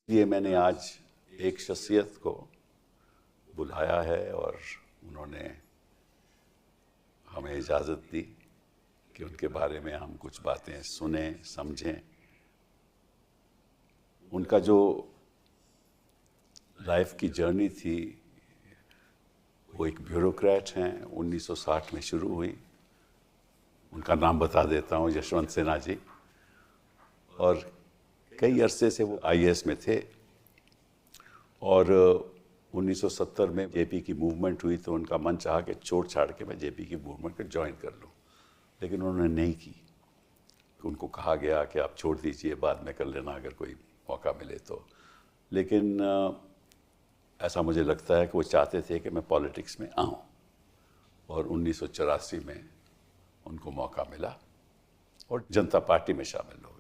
ये मैंने आज एक शख्सियत को बुलाया है और उन्होंने हमें इजाज़त दी कि उनके बारे में हम कुछ बातें सुने समझें। उनका जो लाइफ की जर्नी थी वो एक ब्यूरोक्रेट हैं, 1960 में शुरू हुई। उनका नाम बता देता हूँ, यशवंत सिन्हा जी। और कई अरसे से वो आईएएस में थे और 1970 में जेपी की मूवमेंट हुई तो उनका मन चाहा कि छोड़ छाड़ के मैं जेपी की मूवमेंट को ज्वाइन कर लूं, लेकिन उन्होंने नहीं की। उनको कहा गया कि आप छोड़ दीजिए, बाद में कर लेना अगर कोई मौका मिले तो। लेकिन ऐसा मुझे लगता है कि वो चाहते थे कि मैं पॉलिटिक्स में आऊं और 1984 में उनको मौका मिला और जनता पार्टी में शामिल हो गए।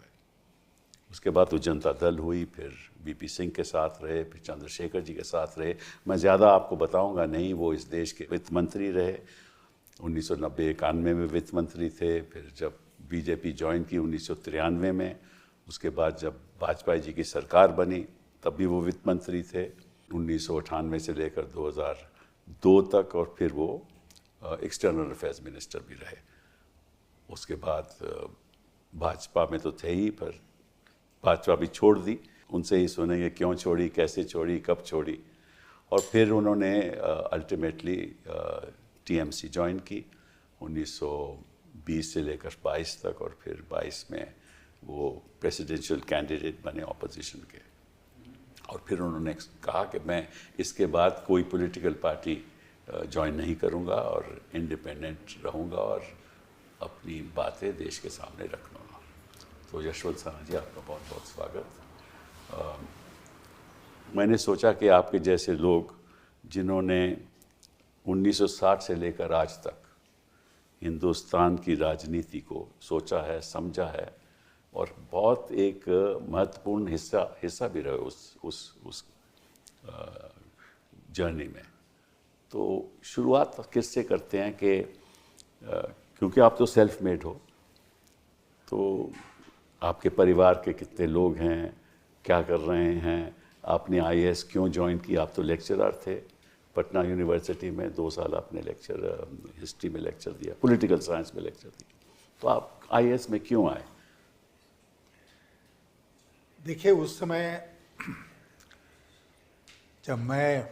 उसके बाद तो जनता दल हुई, फिर वीपी सिंह के साथ रहे, फिर चंद्रशेखर जी के साथ रहे। मैं ज़्यादा आपको बताऊंगा नहीं। वो इस देश के वित्त मंत्री रहे, 1990-91 में वित्त मंत्री थे। फिर जब बीजेपी ज्वाइन की 1993 में, उसके बाद जब वाजपेयी जी की सरकार बनी तब भी वो वित्त मंत्री थे 1998 से लेकर 2002 तक। और फिर वो एक्सटर्नल अफेयर्स मिनिस्टर भी रहे। उसके बाद भाजपा में तो थे ही, पर भाजपा भी छोड़ दी। उनसे ही सुनेंगे क्यों छोड़ी, कैसे छोड़ी, कब छोड़ी। और फिर उन्होंने अल्टीमेटली टीएमसी ज्वाइन की 1920 से लेकर 22 तक, और फिर 22 में वो प्रेसिडेंशियल कैंडिडेट बने ऑपोजिशन के। और फिर उन्होंने कहा कि मैं इसके बाद कोई पॉलिटिकल पार्टी ज्वाइन नहीं करूंगा और इंडिपेंडेंट रहूंगा और अपनी बातें देश के सामने रखूंगा। तो यशवंत सिन्हा जी, आपका बहुत बहुत स्वागत। मैंने सोचा कि आपके जैसे लोग जिन्होंने 1960 से लेकर आज तक हिंदुस्तान की राजनीति को सोचा है, समझा है और बहुत एक महत्वपूर्ण हिस्सा भी रहे उस जर्नी में। तो शुरुआत किससे करते हैं कि क्योंकि आप तो सेल्फ मेड हो, तो आपके परिवार के कितने लोग हैं, क्या कर रहे हैं, आपने आईएएस क्यों ज्वाइन की? आप तो लेक्चरर थे पटना यूनिवर्सिटी में, 2 साल आपने हिस्ट्री में लेक्चर दिया, पॉलिटिकल साइंस में लेक्चर दिया, तो आप आईएएस में क्यों आए? देखिए, उस समय जब मैं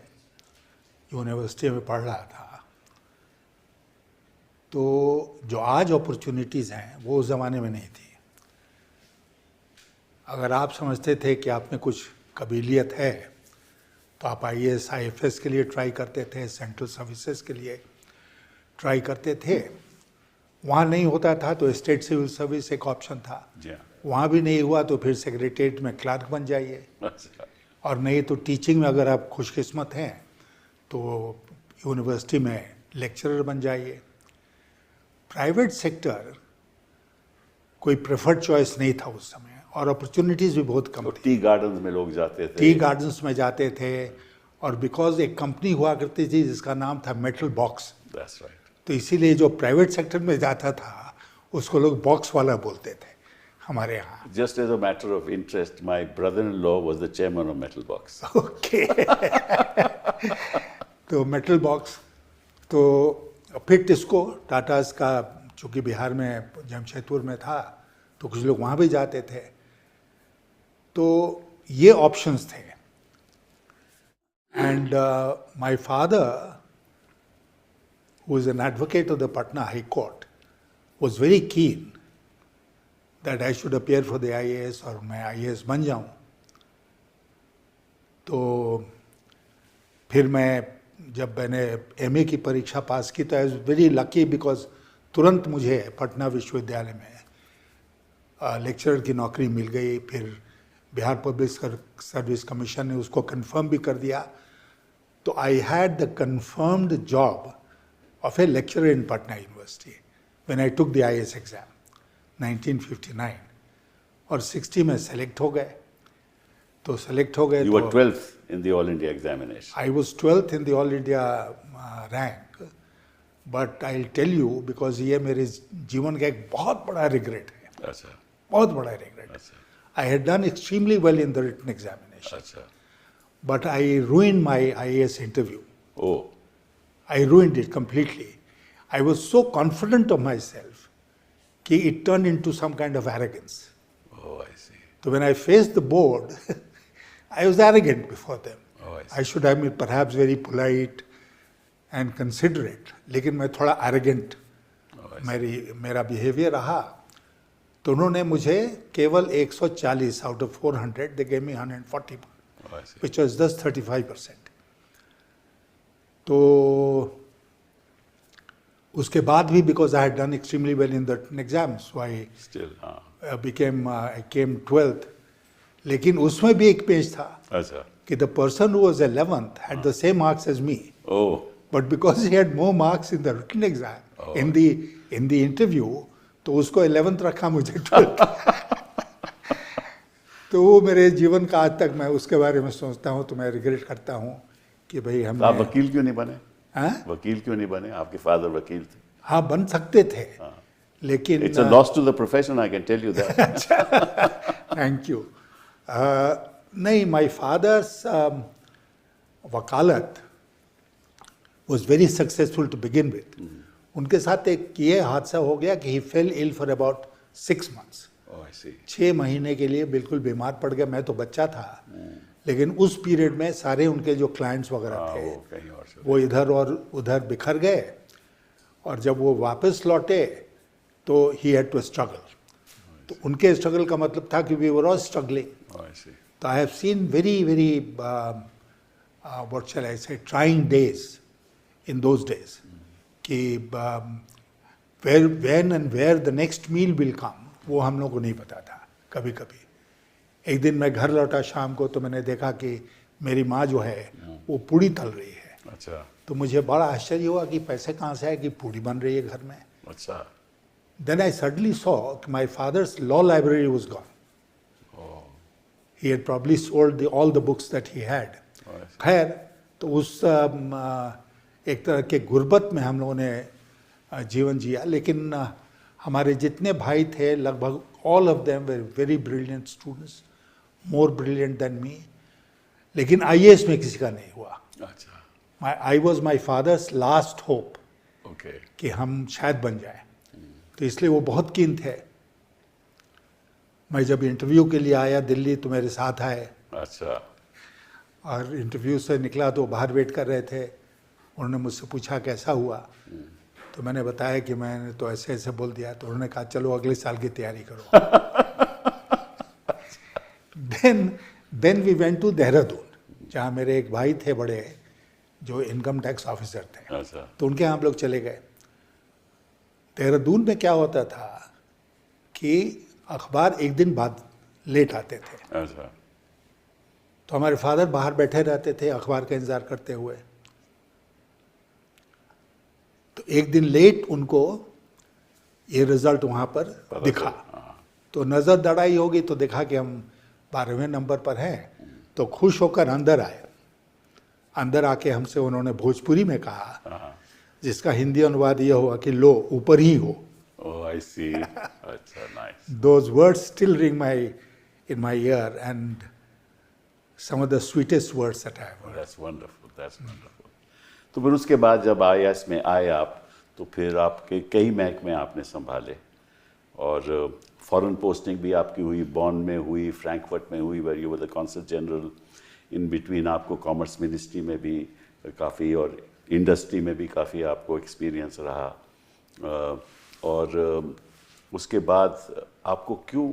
यूनिवर्सिटी में पढ़ रहा था तो जो आज अपॉर्चुनिटीज़ हैं वो उस ज़माने में नहीं थी। अगर आप समझते थे कि आप में कुछ काबिलियत है तो आप आईएएस आईएफएस के लिए ट्राई करते थे, सेंट्रल सर्विसेज के लिए ट्राई करते थे। वहाँ नहीं होता था तो स्टेट सिविल सर्विस एक ऑप्शन था। वहाँ भी नहीं हुआ तो फिर सेक्रेटेरिएट में क्लर्क बन जाइए, और नहीं तो टीचिंग में अगर आप खुशकिस्मत हैं तो यूनिवर्सिटी में लेक्चरर बन जाइए। प्राइवेट सेक्टर कोई प्रेफर्ड चॉइस नहीं था उस समय, और अपॉर्चुनिटीज़ भी बहुत कम थी। टी गार्डन्स में लोग जाते थे, टी गार्डन्स में जाते थे। और बिकॉज एक कंपनी हुआ करती थी जिसका नाम था मेटल बॉक्स, तो इसीलिए जो प्राइवेट सेक्टर में जाता था उसको लोग बॉक्स वाला बोलते थे हमारे यहाँ। Just as a matter of interest, my brother in law was the chairman of Metal Box. Okay. तो मेटल बॉक्स, तो फिर टिस्को टाटास का, चूँकि बिहार में जमशेदपुर में था तो कुछ लोग वहाँ भी जाते थे। तो ये ऑप्शंस थे। And my father, who is an advocate of the Patna High Court, was very keen that I should appear for the IAS और मैं IAS बन जाऊं। तो फिर जब मैंने एमए की परीक्षा पास की तो I was very lucky, because तुरंत मुझे पटना विश्वविद्यालय में लेक्चरर की नौकरी मिल गई। फिर बिहार पब्लिक सर्विस कमीशन ने उसको कंफर्म भी कर दिया। तो I had the confirmed job of a lecturer in Patna University when I took the IAS exam, 1959, और 60 में सेलेक्ट हो गए। तो सेलेक्ट हो गए। You were 12th in the All India examination. I was 12th in the All India rank, but I'll tell you because ये मेरे जीवन का एक बहुत बड़ा रिग्रेट है। अच्छा। बहुत बड़ा regret. I had done extremely well in the written examination. examination. अच्छा, But I ruined my IAS interview. Oh, I ruined it completely. I was so confident of myself that it turned into some kind of arrogance. oh, I see. So when I faced the board, I was arrogant before them. Oh, I see. I should have been perhaps very polite and considerate. लेकिन मैं थोड़ा arrogant Oh, I see. मेरा behavior रहा. तो उन्होंने मुझे केवल 140 out of 400, they gave me 140, Oh, I see. which was just 35%. तो उसके बाद भी because I had done extremely well in the written exam, so I Still, हाँ, I came 12th. लेकिन उसमें भी एक पेज था अच्छा, कि the person who was 11th had the same marks as me, O, but because he had more marks in the written exam, Oh. in the interview, तो उसको 11th रखा, मुझे 12th. तो वो मेरे जीवन का आज तक मैं उसके बारे में सोचता हूँ तो मैं रिग्रेट करता हूँ कि भाई तो आप हमने वकील क्यों नहीं बने? हाँ वकील क्यों नहीं बने? आपके फादर वकील थे. हाँ बन सकते थे लेकिन It's a loss to the profession, I can tell you that. Thank you. नहीं, माय फादर्स वकालत was very successful to begin with. उनके साथ एक ये हादसा हो गया कि he fell ill for about 6 months. Oh, I see. 6 महीने के लिए बिल्कुल बीमार पड़ गया. मैं तो बच्चा था लेकिन उस पीरियड में सारे उनके जो क्लाइंट्स वगैरह हाँ, थे वो कहीं और से. वो इधर और उधर बिखर गए और जब वो वापस लौटे तो ही हैड टू स्ट्रगल. तो उनके स्ट्रगल का मतलब था कि we were all struggling. Oh, I see. So I have seen very what shall I say, trying days in those days. कि when and where the next meal will come, वो हम लोग को नहीं पता था कभी कभी. एक दिन मैं घर लौटा शाम को तो मैंने देखा कि मेरी माँ जो है वो पूड़ी तल रही है. अच्छा, तो मुझे बड़ा आश्चर्य हुआ कि पैसे कहाँ से आए कि पूड़ी बन रही है घर में. अच्छा, Then I suddenly saw my father's law library was gone. He had probably sold all the books that he had. Oh, I see. खैर तो उस एक तरह के गुर्बत में हम लोगों ने जीवन जिया. लेकिन हमारे जितने भाई थे लगभग all of them were very brilliant students, more brilliant than me. लेकिन IAS में किसी का नहीं हुआ. अच्छा, I was my father's last hope okay. कि हम शायद बन जाए. तो इसलिए वो बहुत कीन थे. मैं जब इंटरव्यू के लिए आया दिल्ली तो मेरे साथ आए अच्छा, और इंटरव्यू से निकला तो बाहर वेट कर रहे थे. उन्होंने मुझसे पूछा कैसा हुआ तो मैंने बताया कि मैंने तो ऐसे ऐसे बोल दिया. तो उन्होंने कहा चलो अगले साल की तैयारी करो. then we went to Dehradun जहाँ मेरे एक भाई थे बड़े जो इनकम टैक्स ऑफिसर थे. अच्छा, तो उनके यहाँ हम लोग चले गए. देहरादून में क्या होता था कि अखबार एक दिन बाद लेट आते थे. अच्छा, तो हमारे फादर बाहर बैठे रहते थे अखबार का इंतजार करते हुए. तो एक दिन लेट उनको ये रिजल्ट वहाँ पर दिखा. तो नज़र दड़ाई होगी तो देखा कि हम 12वें नंबर पर हैं. तो खुश होकर अंदर आए. अंदर आके हमसे उन्होंने भोजपुरी में कहा जिसका हिंदी अनुवाद ये हुआ कि लो ऊपर ही हो. oh, I see. अच्छा, nice. Those words still ring in my ear and some of the sweetest words that I have heard. That's wonderful. That's wonderful. तो फिर उसके बाद जब IAS में आए आप तो फिर आपके कई महकमे आपने संभाले और फॉरेन पोस्टिंग भी आपकी हुई. बॉन में हुई, फ्रैंकफर्ट में हुई, where you were the consul general. In between आपको कॉमर्स मिनिस्ट्री में भी काफ़ी और इंडस्ट्री में भी काफ़ी आपको एक्सपीरियंस रहा. और उसके बाद आपको क्यों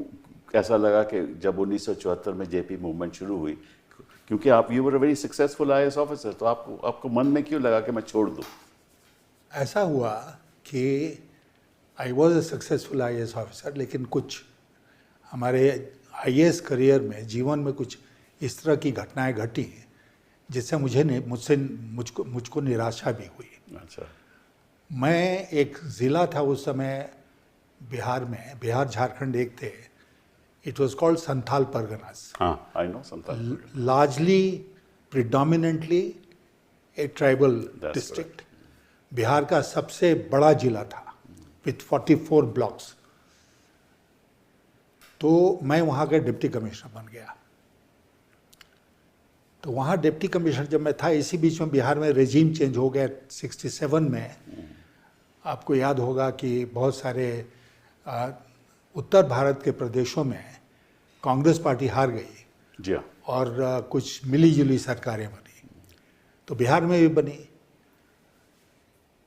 ऐसा लगा कि जब 1974 में जेपी मूवमेंट शुरू हुई, क्योंकि आप you were a very successful IAS officer, तो आपको मन में क्यों लगा कि मैं छोड़ दूँ? ऐसा हुआ कि I was a successful IAS officer लेकिन कुछ हमारे IAS करियर में जीवन में कुछ इस तरह की घटनाएं घटी जिससे मुझको निराशा भी हुई. अच्छा, मैं एक ज़िला था उस समय बिहार में, बिहार झारखंड एक थे. It was called Santhal Parganas. हाँ, I know Santhal. Largely predominantly a tribal That's district. Bihar का सबसे बड़ा जिला था विथ 44 ब्लॉक्स. तो मैं वहाँ का डिप्टी कमिश्नर बन गया. तो वहाँ डिप्टी कमिश्नर जब मैं था, इसी बीच में बिहार में रेजीम चेंज हो गया 67 में। आपको याद होगा कि बहुत सारे उत्तर भारत के प्रदेशों में कांग्रेस पार्टी हार गई जी हाँ। और कुछ मिली जुली सरकारें बनी, तो बिहार में भी बनी।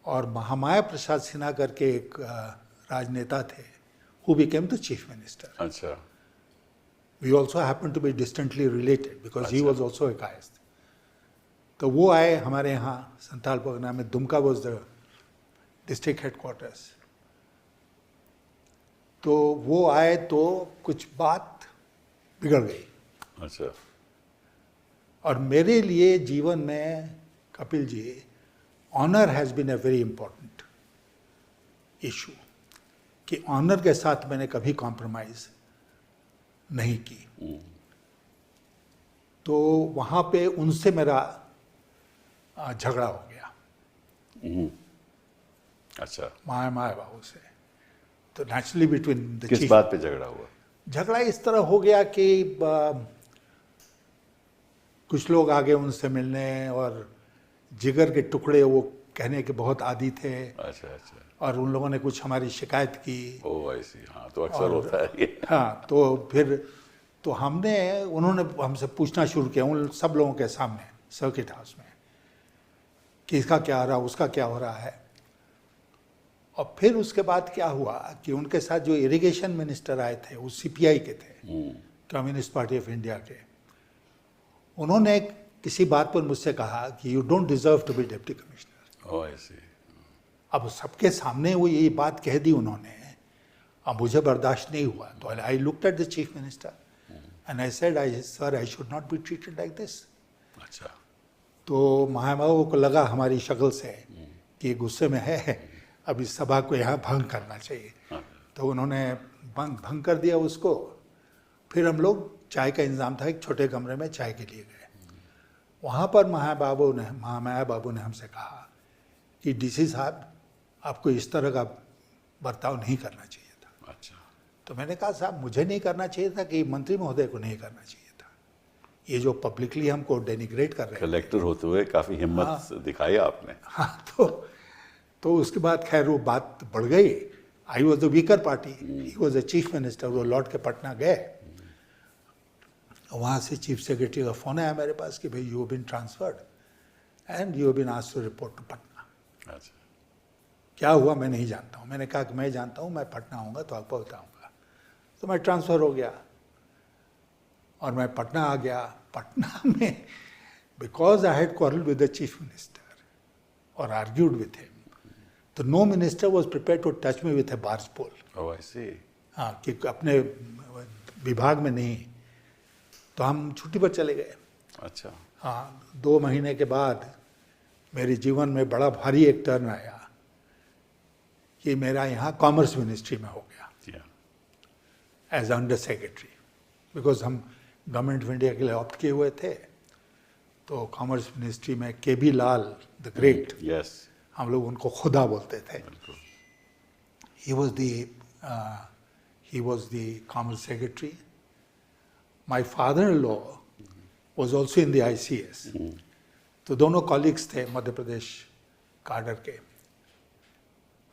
और महामाया प्रसाद सिन्हा करके एक राजनेता थे, who became the chief minister. अच्छा। We also happen to be distantly related because he अच्छा। was also a Kayastha. तो वो आए हमारे यहाँ संथाल परगना में, Dumka was the district headquarters। तो वो आए तो कुछ बात बिगड़ गई। अच्छा। और मेरे लिए जीवन में Kapil ji, honour has been a very important issue, कि ऑनर के साथ मैंने कभी कॉम्प्रोमाइज नहीं की। तो वहाँ पे उनसे मेरा झगड़ा हो गया। अच्छा। माया बाबू से। तो नेचुरली बिटवीन द किस चीफ, बात पे झगड़ा हुआ? झगड़ा इस तरह हो गया कि कुछ लोग आगे उनसे मिलने, और जिगर के टुकड़े वो कहने के बहुत आदी थे। अच्छा अच्छा। और उन लोगों ने कुछ हमारी शिकायत की। ओ ऐसी, हाँ तो अक्सर होता है ये। हाँ, तो फिर तो उन्होंने हमसे पूछना शुरू किया उन सब लोगों के सामने सर्किट हाउस में, कि इसका क्या हो रहा है, उसका क्या हो रहा है। और फिर उसके बाद क्या हुआ कि उनके साथ जो इरिगेशन मिनिस्टर आए थे, वो सीपीआई के थे, कम्युनिस्ट पार्टी ऑफ इंडिया के। उन्होंने किसी बात पर मुझसे कहा कि you don't deserve to be deputy commissioner. Oh I see. अब सबके सामने वो ये बात कह दी उन्होंने, अब मुझे बर्दाश्त नहीं हुआ। तो I looked at the chief minister and I said, sir I should not be treated like this. अच्छा। तो महाबाबू को लगा हमारी शक्ल से कि गुस्से में है, अब इस सभा को यहाँ भंग करना चाहिए। तो उन्होंने भंग कर दिया उसको। फिर हम लोग चाय का इंतजाम था, एक छोटे कमरे में चाय के लिए गए। वहाँ पर महामाया बाबू ने हमसे कहा कि डीसी साहब, आपको इस तरह का बर्ताव नहीं करना चाहिए था। अच्छा। तो मैंने कहा, साहब मुझे नहीं करना चाहिए था कि मंत्री महोदय को नहीं करना चाहिए था? ये जो पब्लिकली हमको डेनिग्रेट कर रहे हैं। कलेक्टर होते हुए काफी हिम्मत दिखाई आपने। हाँ, तो उसके बाद खैर वो बात बढ़ गई। I was the weaker party, he was the chief minister. वो लौट के पटना गए, वहाँ से चीफ सेक्रेटरी का फ़ोन आया मेरे पास कि भाई you have been transferred and you have been asked to report to Patna. अच्छा। क्या हुआ मैं नहीं जानता हूँ। मैंने कहा कि मैं जानता हूँ, मैं पटना आऊँगा तो आपको बताऊँगा। तो मैं ट्रांसफ़र हो गया और मैं पटना आ गया। पटना में because I had quarrel with the chief minister और आर्ग्यूड विथ हिम, तो no minister was prepare to touch me with a barge pole. Oh I see. हाँ, कि अपने विभाग में नहीं। तो हम छुट्टी पर चले गए। अच्छा। हाँ, 2 महीने के बाद मेरे जीवन में बड़ा भारी एक टर्न आया कि मेरा यहाँ कॉमर्स मिनिस्ट्री में हो गया एज अंडर सेक्रेटरी। बिकॉज हम गवर्नमेंट ऑफ इंडिया के लिए ऑप्ट किए हुए थे। तो कॉमर्स मिनिस्ट्री में KB. Lal the great, yes, हम लोग उनको खुदा बोलते थे। He was the commerce secretary. My father in law was also in the ICS। तो दोनों कॉलीग्स थे मध्य प्रदेश काडर के।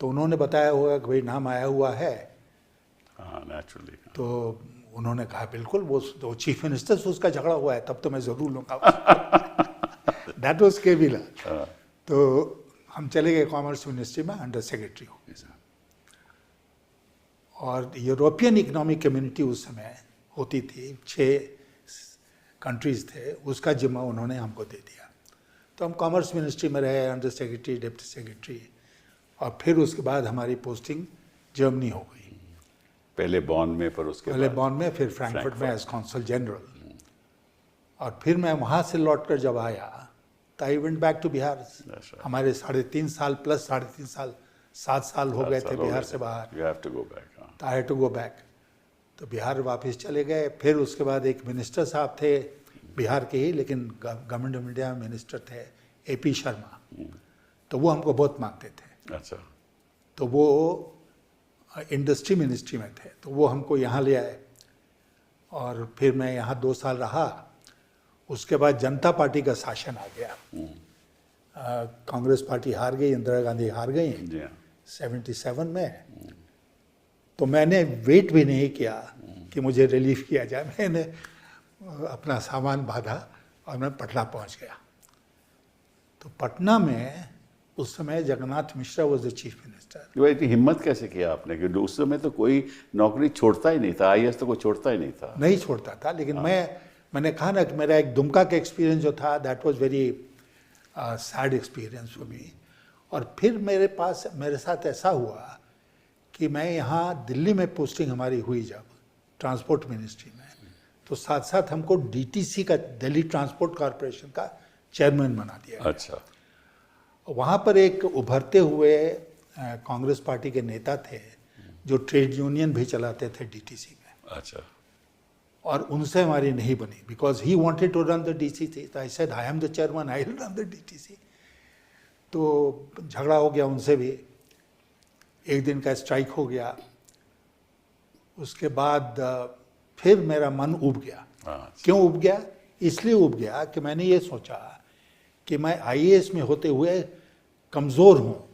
तो उन्होंने बताया होगा कि भाई नाम आया हुआ है। हाँ नेचुरली। तो उन्होंने कहा बिल्कुल, वो चीफ मिनिस्टर से उसका झगड़ा हुआ है, तब तो मैं ज़रूर लूँगा। That was K B. लाल। तो हम चले गए कॉमर्स मिनिस्ट्री में, अंडर सेक्रेटरी हो गए साहब। और यूरोपियन इकोनॉमिक कम्युनिटी उस समय होती थी, 6 कंट्रीज़ थे, उसका जिम्मा उन्होंने हमको दे दिया। तो हम कॉमर्स मिनिस्ट्री में रहे, अंडर सेक्रेटरी, डिप्टी सेक्रेटरी। और फिर उसके बाद हमारी पोस्टिंग जर्मनी हो गई। पहले बॉन में, पर उसके पहले बाद बॉन में, फिर फ्रैंकफर्ट में एज कॉन्सल जनरल। और फिर मैं वहाँ से लौटकर जब आया तो I went back to Bihar. हमारे 3.5 साल प्लस 3.5 साल, 7 साल हो गए थे बिहार से बाहर। You have to go back. तो I had to go back. तो बिहार वापस चले गए। फिर उसके बाद एक मिनिस्टर साहब थे बिहार के ही, लेकिन गवर्नमेंट ऑफ इंडिया में मिनिस्टर थे, A.P. शर्मा। तो वो हमको बहुत मानते थे। अच्छा। तो वो इंडस्ट्री मिनिस्ट्री में थे, तो वो हमको यहाँ ले आए। और फिर मैं यहाँ 2 साल रहा। उसके बाद जनता पार्टी का शासन आ गया। कांग्रेस पार्टी हार गई, इंदिरा गांधी हार गई जी हाँ। 77 में। तो मैंने वेट भी नहीं किया कि मुझे रिलीफ किया जाए, मैंने अपना सामान बांधा और मैं पटना पहुंच गया। तो पटना में उस समय Jagannath Mishra was the chief minister. भाई इतनी हिम्मत कैसे किया आपने, क्योंकि उस समय तो कोई नौकरी छोड़ता ही नहीं था, आईएएस तो कोई छोड़ता ही नहीं था। नहीं छोड़ता था, लेकिन मैंने कहा ना कि मेरा एक दुमका का एक्सपीरियंस जो था, that was very sad experience for me. और फिर मेरे साथ ऐसा हुआ कि मैं यहाँ दिल्ली में पोस्टिंग हमारी हुई जब ट्रांसपोर्ट मिनिस्ट्री में, तो साथ साथ हमको डीटीसी का, दिल्ली ट्रांसपोर्ट कॉरपोरेशन का चेयरमैन बना दिया गया। अच्छा। वहाँ पर एक उभरते हुए कांग्रेस पार्टी के नेता थे जो ट्रेड यूनियन भी चलाते थे डीटीसी में। अच्छा। और उनसे हमारी नहीं बनी, because he wanted to run the DTC. तो I said I am the chairman, I will run the DTC. तो झगड़ा हो गया उनसे भी, एक दिन का स्ट्राइक हो गया। उसके बाद फिर मेरा मन उब गया। क्यों उब गया? इसलिए उब गया कि मैंने ये सोचा कि मैं आईएएस में होते हुए कमज़ोर हूँ।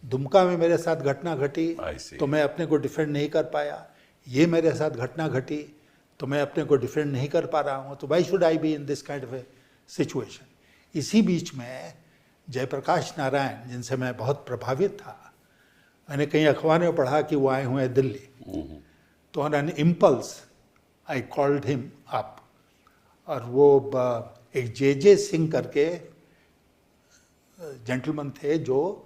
दुमका में मेरे साथ घटना घटी तो मैं अपने को डिफेंड नहीं कर पाया, ये मेरे साथ घटना घटी तो मैं अपने को डिफेंड नहीं कर पा रहा हूँ। तो why should I be in this kind of A situation. इसी बीच में जयप्रकाश नारायण, जिनसे मैं बहुत प्रभावित था, मैंने कहीं अखबार में पढ़ा कि वो आए हुए हैं दिल्ली। तो on an impulse I called him up. और वो एक जे सिंह करके जेंटलमैन थे जो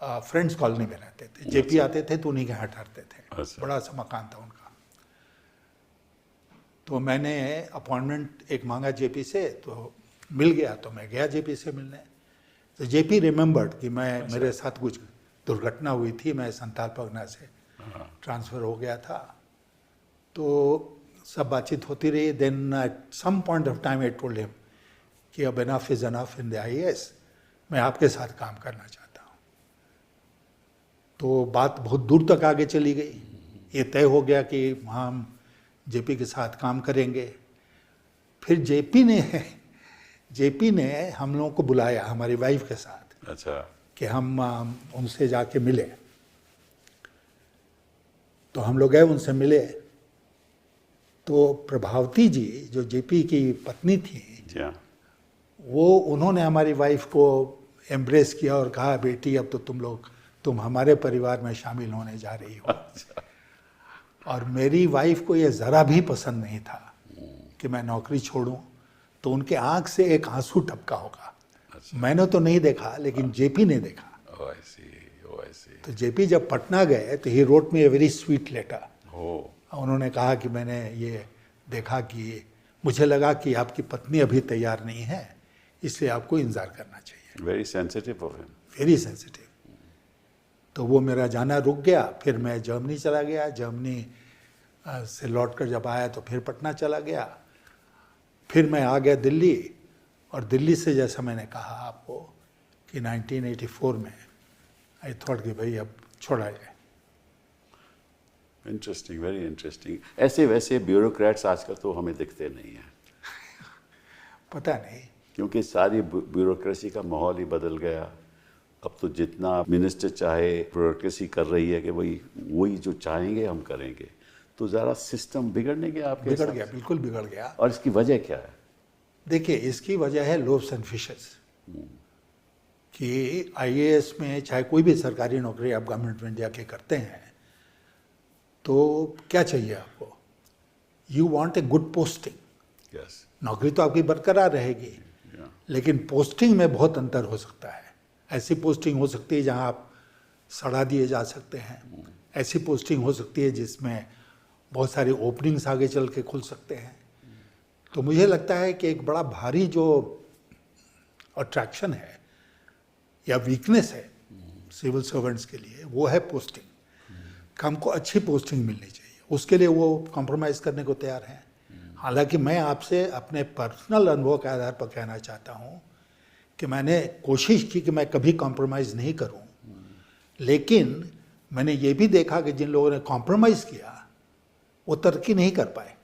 फ्रेंड्स कॉलोनी में रहते थे। जेपी आते थे तो उन्हीं के यहाँ ठहरते थे। अच्छा। बड़ा सा मकान था उनका। तो मैंने अपॉइंटमेंट एक मांगा जेपी से, तो मिल गया। तो मैं गया जेपी से मिलने। तो जेपी रिमेंबर्ड कि मेरे साथ कुछ दुर्घटना हुई थी, मैं संथाल परगना से ट्रांसफ़र हो गया था। तो सब बातचीत होती रही। Then at some point of time I told him कि अब enough is enough in the IAS, मैं आपके साथ काम करना चाहता हूँ। तो बात बहुत दूर तक आगे चली गई। ये तय हो गया कि हम जेपी के साथ काम करेंगे। फिर जेपी ने हम लोगों को बुलाया हमारी वाइफ के साथ। अच्छा। कि हम उनसे जाके मिले। तो हम लोग गए, उनसे मिले। तो प्रभावती जी जो जेपी की पत्नी थी, वो उन्होंने हमारी वाइफ को एम्ब्रेस किया और कहा, बेटी अब तो तुम हमारे परिवार में शामिल होने जा रही हो। अच्छा। और मेरी वाइफ को ये ज़रा भी पसंद नहीं था कि मैं नौकरी छोड़ूं। तो उनके आंख से एक आंसू टपका होगा। अच्छा। मैंने तो नहीं देखा, लेकिन जेपी ने देखा। तो जेपी जब पटना गए तो he wrote me a very sweet letter. उन्होंने कहा कि मैंने ये देखा कि मुझे लगा कि आपकी पत्नी अभी तैयार नहीं है, इसलिए आपको इंतजार करना चाहिए। Very sensitive of him. Very sensitive. तो वो मेरा जाना रुक गया। फिर मैं जर्मनी चला गया। जर्मनी से लौटकर जब आया तो फिर पटना चला गया। फिर मैं आ गया दिल्ली। और दिल्ली से, जैसा मैंने कहा आपको, कि 1984 में आई थॉट कि भाई अब छोड़ा जाए। Interesting, very interesting. ऐसे वैसे ब्यूरोक्रेट्स आजकल तो हमें दिखते नहीं हैं। पता नहीं, क्योंकि सारी ब्यूरोक्रेसी का माहौल ही बदल गया। अब तो जितना मिनिस्टर चाहे ब्यूरोक्रेसी कर रही है कि वही जो चाहेंगे हम करेंगे। तो ज़रा सिस्टम बिगड़ने के आपके बिगड़ गया, बिल्कुल बिगड़ गया। और इसकी वजह क्या है? देखिए, इसकी वजह है लोव्स एंड फिशेस। कि आईएएस में चाहे कोई भी सरकारी नौकरी आप गवर्नमेंट ऑफ इंडिया के करते हैं, तो क्या चाहिए आपको? You want a good posting. Yes. नौकरी तो आपकी बरकरार रहेगी, लेकिन पोस्टिंग में बहुत अंतर हो सकता है। ऐसी पोस्टिंग हो सकती है जहां आप सड़ा दिए जा सकते हैं। ऐसी पोस्टिंग हो सकती है जिसमें बहुत सारी ओपनिंग्स आगे चल के खुल सकते हैं। तो मुझे लगता है कि एक बड़ा भारी जो अट्रैक्शन है या वीकनेस है सिविल सर्वेंट्स के लिए, वो है पोस्टिंग। हमको अच्छी पोस्टिंग मिलनी चाहिए, उसके लिए वो कॉम्प्रोमाइज़ करने को तैयार हैं। हालांकि मैं आपसे अपने पर्सनल अनुभव के आधार पर कहना चाहता हूँ कि मैंने कोशिश की कि मैं कभी कॉम्प्रोमाइज़ नहीं करूँ, लेकिन मैंने ये भी देखा कि जिन लोगों ने कॉम्प्रोमाइज़ किया वो तरक्की नहीं कर पाए।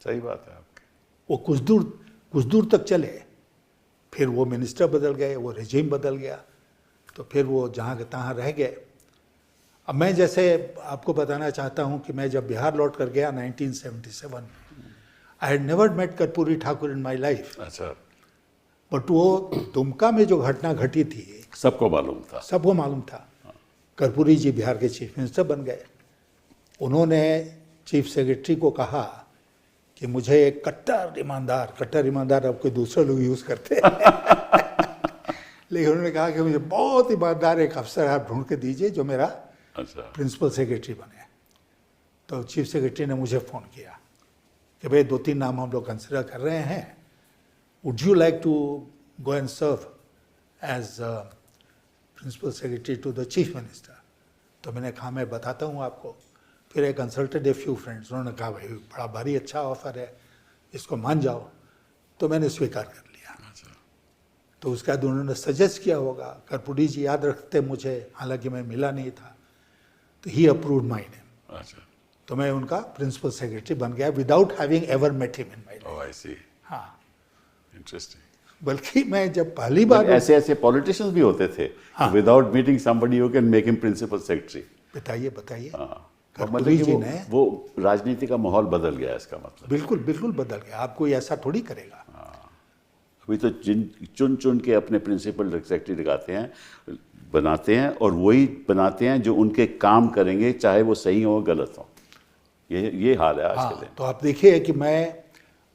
सही बात है आपकी। वो कुछ दूर तक चले, फिर वो मिनिस्टर बदल गए, वो रेजिम बदल गया, तो फिर वो जहाँ के तहाँ रह गए। अब मैं जैसे आपको बताना चाहता हूँ कि मैं जब बिहार लौट कर गया 1977 में, I had never met Karpoori Thakur in my life, अच्छा, बट वो दुमका में जो घटना घटी थी सबको मालूम था। सबको मालूम था। कर्पूरी जी बिहार के चीफ मिनिस्टर बन गए। उन्होंने चीफ सेक्रेटरी को कहा कि मुझे एक कट्टर ईमानदार अब कोई दूसरे लोग यूज़ करते हैं लेकिन उन्होंने कहा कि मुझे बहुत ईमानदार एक अफसर आप ढूंढ के दीजिए जो मेरा अच्छा, प्रिंसिपल सेक्रेटरी बने। तो चीफ सेक्रेटरी ने मुझे फ़ोन किया कि भाई 2-3 नाम हम लोग कंसिडर कर रहे हैं, would you like to go and serve as principal secretary to the chief minister. तो मैंने कहा मैं बताता हूँ आपको। फिर I consulted a few friends, उन्होंने कहा भाई बड़ा भारी अच्छा ऑफर है, इसको मान जाओ। तो मैंने स्वीकार कर लिया। अच्छा, तो उसके बाद उन्होंने सजेस्ट किया होगा, कर्पूरी जी याद रखते मुझे, हालांकि मैं मिला नहीं था, तो ही अप्रूव्ड माई नेम। अच्छा, तो मैं उनका प्रिंसिपल सेक्रेटरी बन गया without having ever met him in my life. Oh I see, हाँ, इंटरेस्टिंग। बल्कि मैं जब पहली बार ऐसे ऐसे पॉलिटिशियंस भी होते थे, without meeting somebody you can make him principal secretary. बताइए हाँ, कर्पूरी मतलब कि जी ने वो राजनीति का माहौल बदल गया, इसका मतलब। बिल्कुल बदल गया। आप कोई ऐसा थोड़ी करेगा। अभी तो चुन चुन के अपने प्रिंसिपल सेक्रेटरी लगाते हैं, बनाते हैं, और वही बनाते हैं जो उनके काम करेंगे, चाहे वो सही हो गलत हो। ये हाल है आज के दिन। तो आप देखिए कि मैं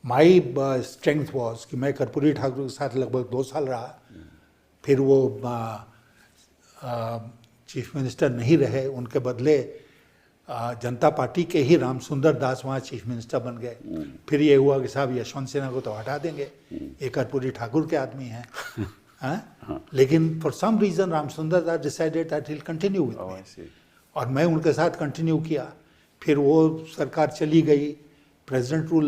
माई स्ट्रेंथ वॉज कि मैं कर्पूरी ठाकुर के साथ लगभग 2 साल रहा। फिर वो चीफ मिनिस्टर नहीं रहे, उनके बदले जनता पार्टी के ही राम सुंदर दास वहाँ चीफ मिनिस्टर बन गए। फिर ये हुआ कि साहब यशवंत सिन्हा को तो हटा देंगे, ये कर्पूरी ठाकुर के आदमी हैं। हाँ? लेकिन for some reason Ram Sundar Das decided that he will continue with me, और मैं उनके साथ कंटिन्यू किया। फिर वो सरकार चली गई, प्रेसिडेंट रूल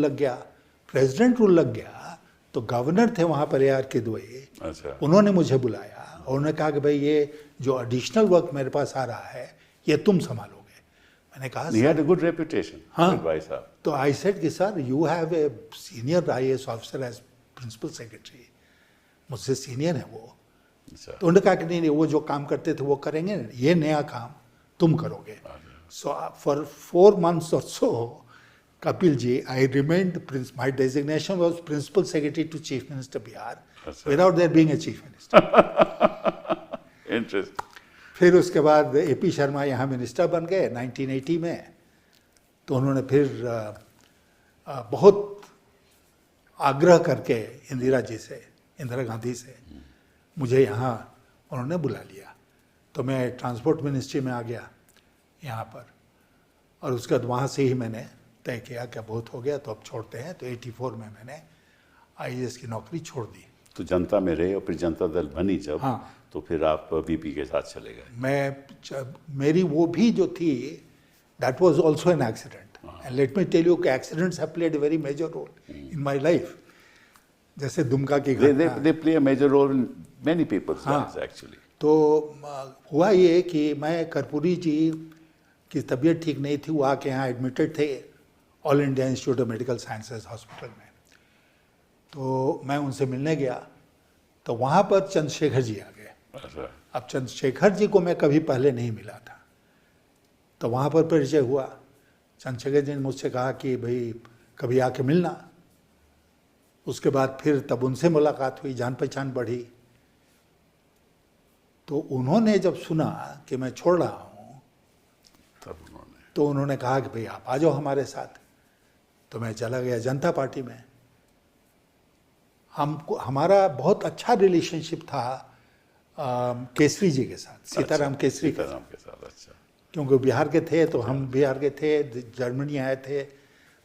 लग गया तो गवर्नर थे वहाँ पर AR किदवई। अच्छा, उन्होंने मुझे बुलाया और उन्होंने कहा कि भाई ये जो एडिशनल वर्क मेरे पास आ रहा है ये तुम संभालोगे। मैंने कहा he had a good reputation, हाँ। भाई साहब। तो आई सेड कि sir you have a senior IAS officer as principal secretary, मुझसे सीनियर है वो। अच्छा, तो उन्होंने कहा कि नहीं वो जो काम करते थे वो करेंगे, ये नया काम तुम करोगे। So for 4 months or so, Kapil ji, I remained, my designation was Principal Secretary to Chief Minister Bihar, without there being a Chief Minister. Interest. फिर उसके बाद AP शर्मा यहाँ मिनिस्टर बन गए 1980 में। तो उन्होंने फिर बहुत आग्रह करके इंदिरा गांधी से मुझे यहाँ उन्होंने बुला लिया। तो मैं ट्रांसपोर्ट मिनिस्ट्री में आ गया यहाँ पर, और उसके बाद वहाँ से ही मैंने तय किया कि बहुत हो गया तो अब छोड़ते हैं। तो 84 में मैंने IAS की नौकरी छोड़ दी। तो जनता में रहे और फिर जनता दल बनी जब, हाँ। तो फिर आप VP के साथ चले गए। मेरी वो भी जो थी, that was also an accident, and let me tell you कि accidents have played a very major role in my life. जैसे दुमका की घटना, they play a major role in many people's lives actually. तो हुआ ये कि मैं कर्पूरी जी की तबीयत ठीक नहीं थी, वो आके यहाँ एडमिटेड थे all India institute of medical sciences hospital में। तो मैं उनसे मिलने गया तो वहाँ पर चंद्रशेखर जी आ गए। अच्छा, अब चंद्रशेखर जी को मैं कभी पहले नहीं मिला था, तो वहाँ पर परिचय हुआ। चंद्रशेखर जी ने मुझसे कहा कि भाई कभी आके मिलना। उसके बाद फिर तब उनसे मुलाकात हुई, जान पहचान बढ़ी। तो उन्होंने जब सुना कि मैं छोड़ रहा हूँ तो उन्होंने कहा कि भाई आप आ जाओ हमारे साथ। तो मैं चला गया जनता पार्टी में। हमारा बहुत अच्छा रिलेशनशिप था केसरी जी के साथ, सीताराम केसरी के साथ। अच्छा, क्योंकि बिहार के थे तो हम बिहार के थे, जर्मनी आए थे,